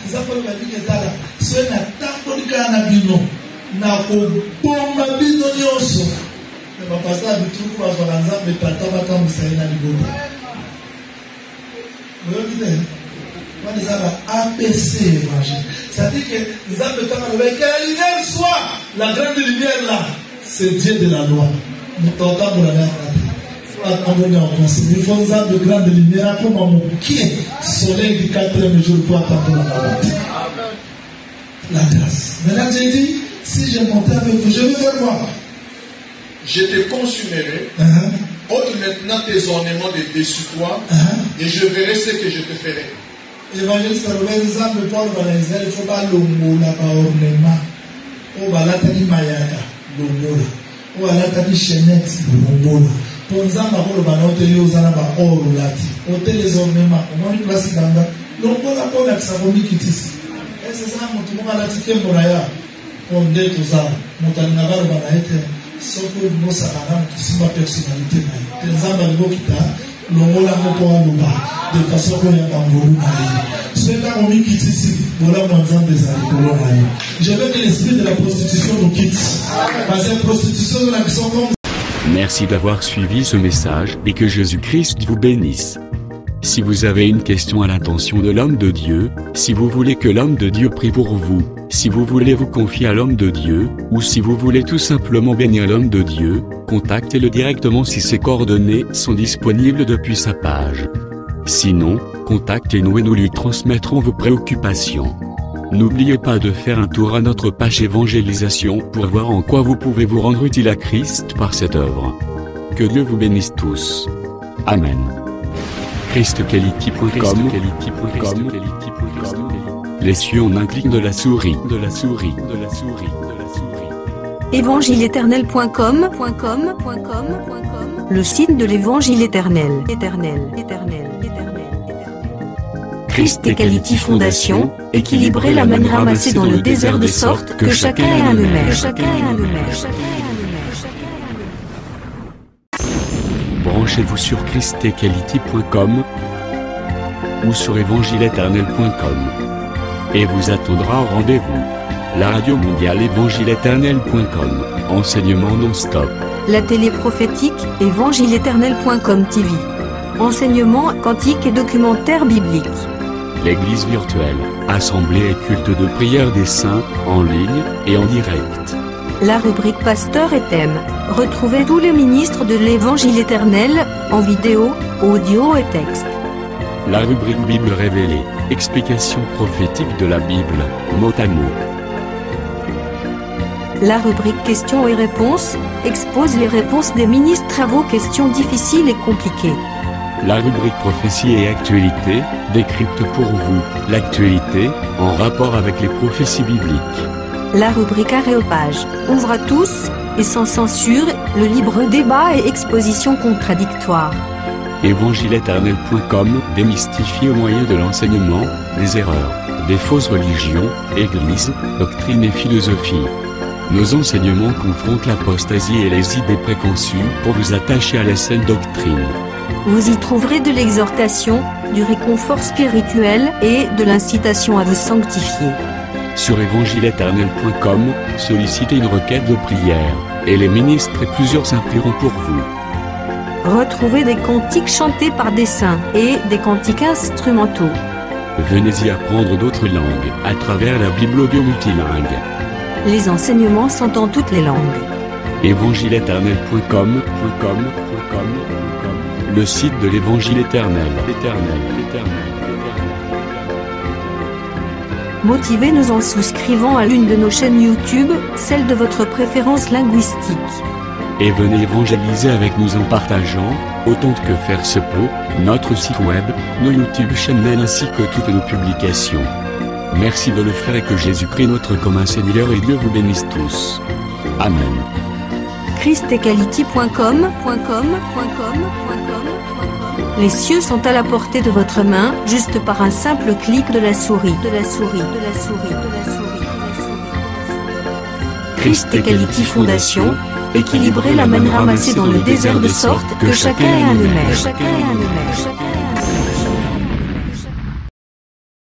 Vous avez dit que là, ce n'est pas pour le cas d'Abino. N'a pas bon Abino Nyoso. Mais pas passer à tout pour avoir un exemple de Tata Batam Saïna Liboda. Vous voyez, moi, les APC évangile. Ça dit que les âmes de temps, que la lumière soit, la grande lumière là, c'est Dieu de la loi. Nous t'entendons la mer. Il faut des âmes de grande lumière comme un bouquet, soleil du 4e jour pour attendre la loi. La grâce. Maintenant, j'ai dit, si je montais avec vous, je vais faire quoi? Je te consumerai. Ôte maintenant tes ornements de dessus toi, et je verrai ce que je te ferai. Évangéliste les âmes de Paul dans Israël, il ne faut pas l'ombo là, pas ornement. Oh, bah là, t'as dit mayaka, l'ombo là. Oh, là, t'as dit chenette, l'ombo là. Pour nous, on va hôtel aux anaba or lati. Hôtel les ornements. On va une place dans là. L'ombo là, pour la savoni qui tisse. Et c'est ça, mon tout le monde a dit que Moraya, on dit tout ça. Mon taninavar va être, sauf que nous, ça va qui sont ma personnalité. Les âmes de l'Okita. De façon qu'on y a pas ceux là ont mis quitte ici. Voilà mon exemple des alcooliques. Je veux que l'esprit de la prostitution nous quitte. Parce que la prostitution de l'action comme. Merci d'avoir suivi ce message et que Jésus-Christ vous bénisse. Si vous avez une question à l'intention de l'homme de Dieu, si vous voulez que l'homme de Dieu prie pour vous, si vous voulez vous confier à l'homme de Dieu, ou si vous voulez tout simplement bénir l'homme de Dieu, contactez-le directement si ses coordonnées sont disponibles depuis sa page. Sinon, contactez-nous et nous lui transmettrons vos préoccupations. N'oubliez pas de faire un tour à notre page évangélisation pour voir en quoi vous pouvez vous rendre utile à Christ par cette œuvre. Que Dieu vous bénisse tous. Amen. ChristQuality.com. Les cieux en un clic de la souris. Évangile-éternel.com. Le site de l'Évangile éternel. ChristQuality Fondation, équilibrer la manne ramassée dans le désert de sorte que chacun ait un numère. Branchez-vous sur ChristQuality.com ou sur évangile-éternel.com et vous attendra au rendez-vous. La radio mondiale évangile-éternel.com, enseignement non-stop. La télé prophétique évangile-éternel.com TV, enseignement quantique et documentaire biblique. L'église virtuelle, assemblée et culte de prière des saints, en ligne et en direct. La rubrique Pasteur et thème. Retrouvez tous les ministres de l'Évangile éternel, en vidéo, audio et texte. La rubrique Bible révélée. Explication prophétique de la Bible, mot à mot. La rubrique Questions et réponses expose les réponses des ministres à vos questions difficiles et compliquées. La rubrique Prophétie et actualité décrypte pour vous l'actualité en rapport avec les prophéties bibliques. La rubrique Aréopage ouvre à tous et sans censure le libre débat et exposition contradictoire. Évangile-éternel.com démystifie au moyen de l'enseignement, des erreurs, des fausses religions, églises, doctrines et philosophies. Nos enseignements confrontent l'apostasie et les idées préconçues pour vous attacher à la saine doctrine. Vous y trouverez de l'exhortation, du réconfort spirituel et de l'incitation à vous sanctifier. Sur évangileéternel.com, sollicitez une requête de prière, et les ministres et plusieurs saints prieront pour vous. Retrouvez des cantiques chantés par des saints et des cantiques instrumentaux. Venez y apprendre d'autres langues à travers la Bible audio multilingue. Les enseignements sont en toutes les langues. évangileéternel.com, le site de l'Évangile éternel. Motivez-nous en souscrivant à l'une de nos chaînes YouTube, celle de votre préférence linguistique. Et venez évangéliser avec nous en partageant, autant que faire se peut, notre site web, nos YouTube channels ainsi que toutes nos publications. Merci de le faire et que Jésus-Christ notre commun Seigneur et Dieu vous bénisse tous. Amen. christequality.com. Les cieux sont à la portée de votre main, juste par un simple clic de la souris. Christ Equality Fondation, équilibrer la manne ramassée dans le désert de sorte que chacun ait un aimé.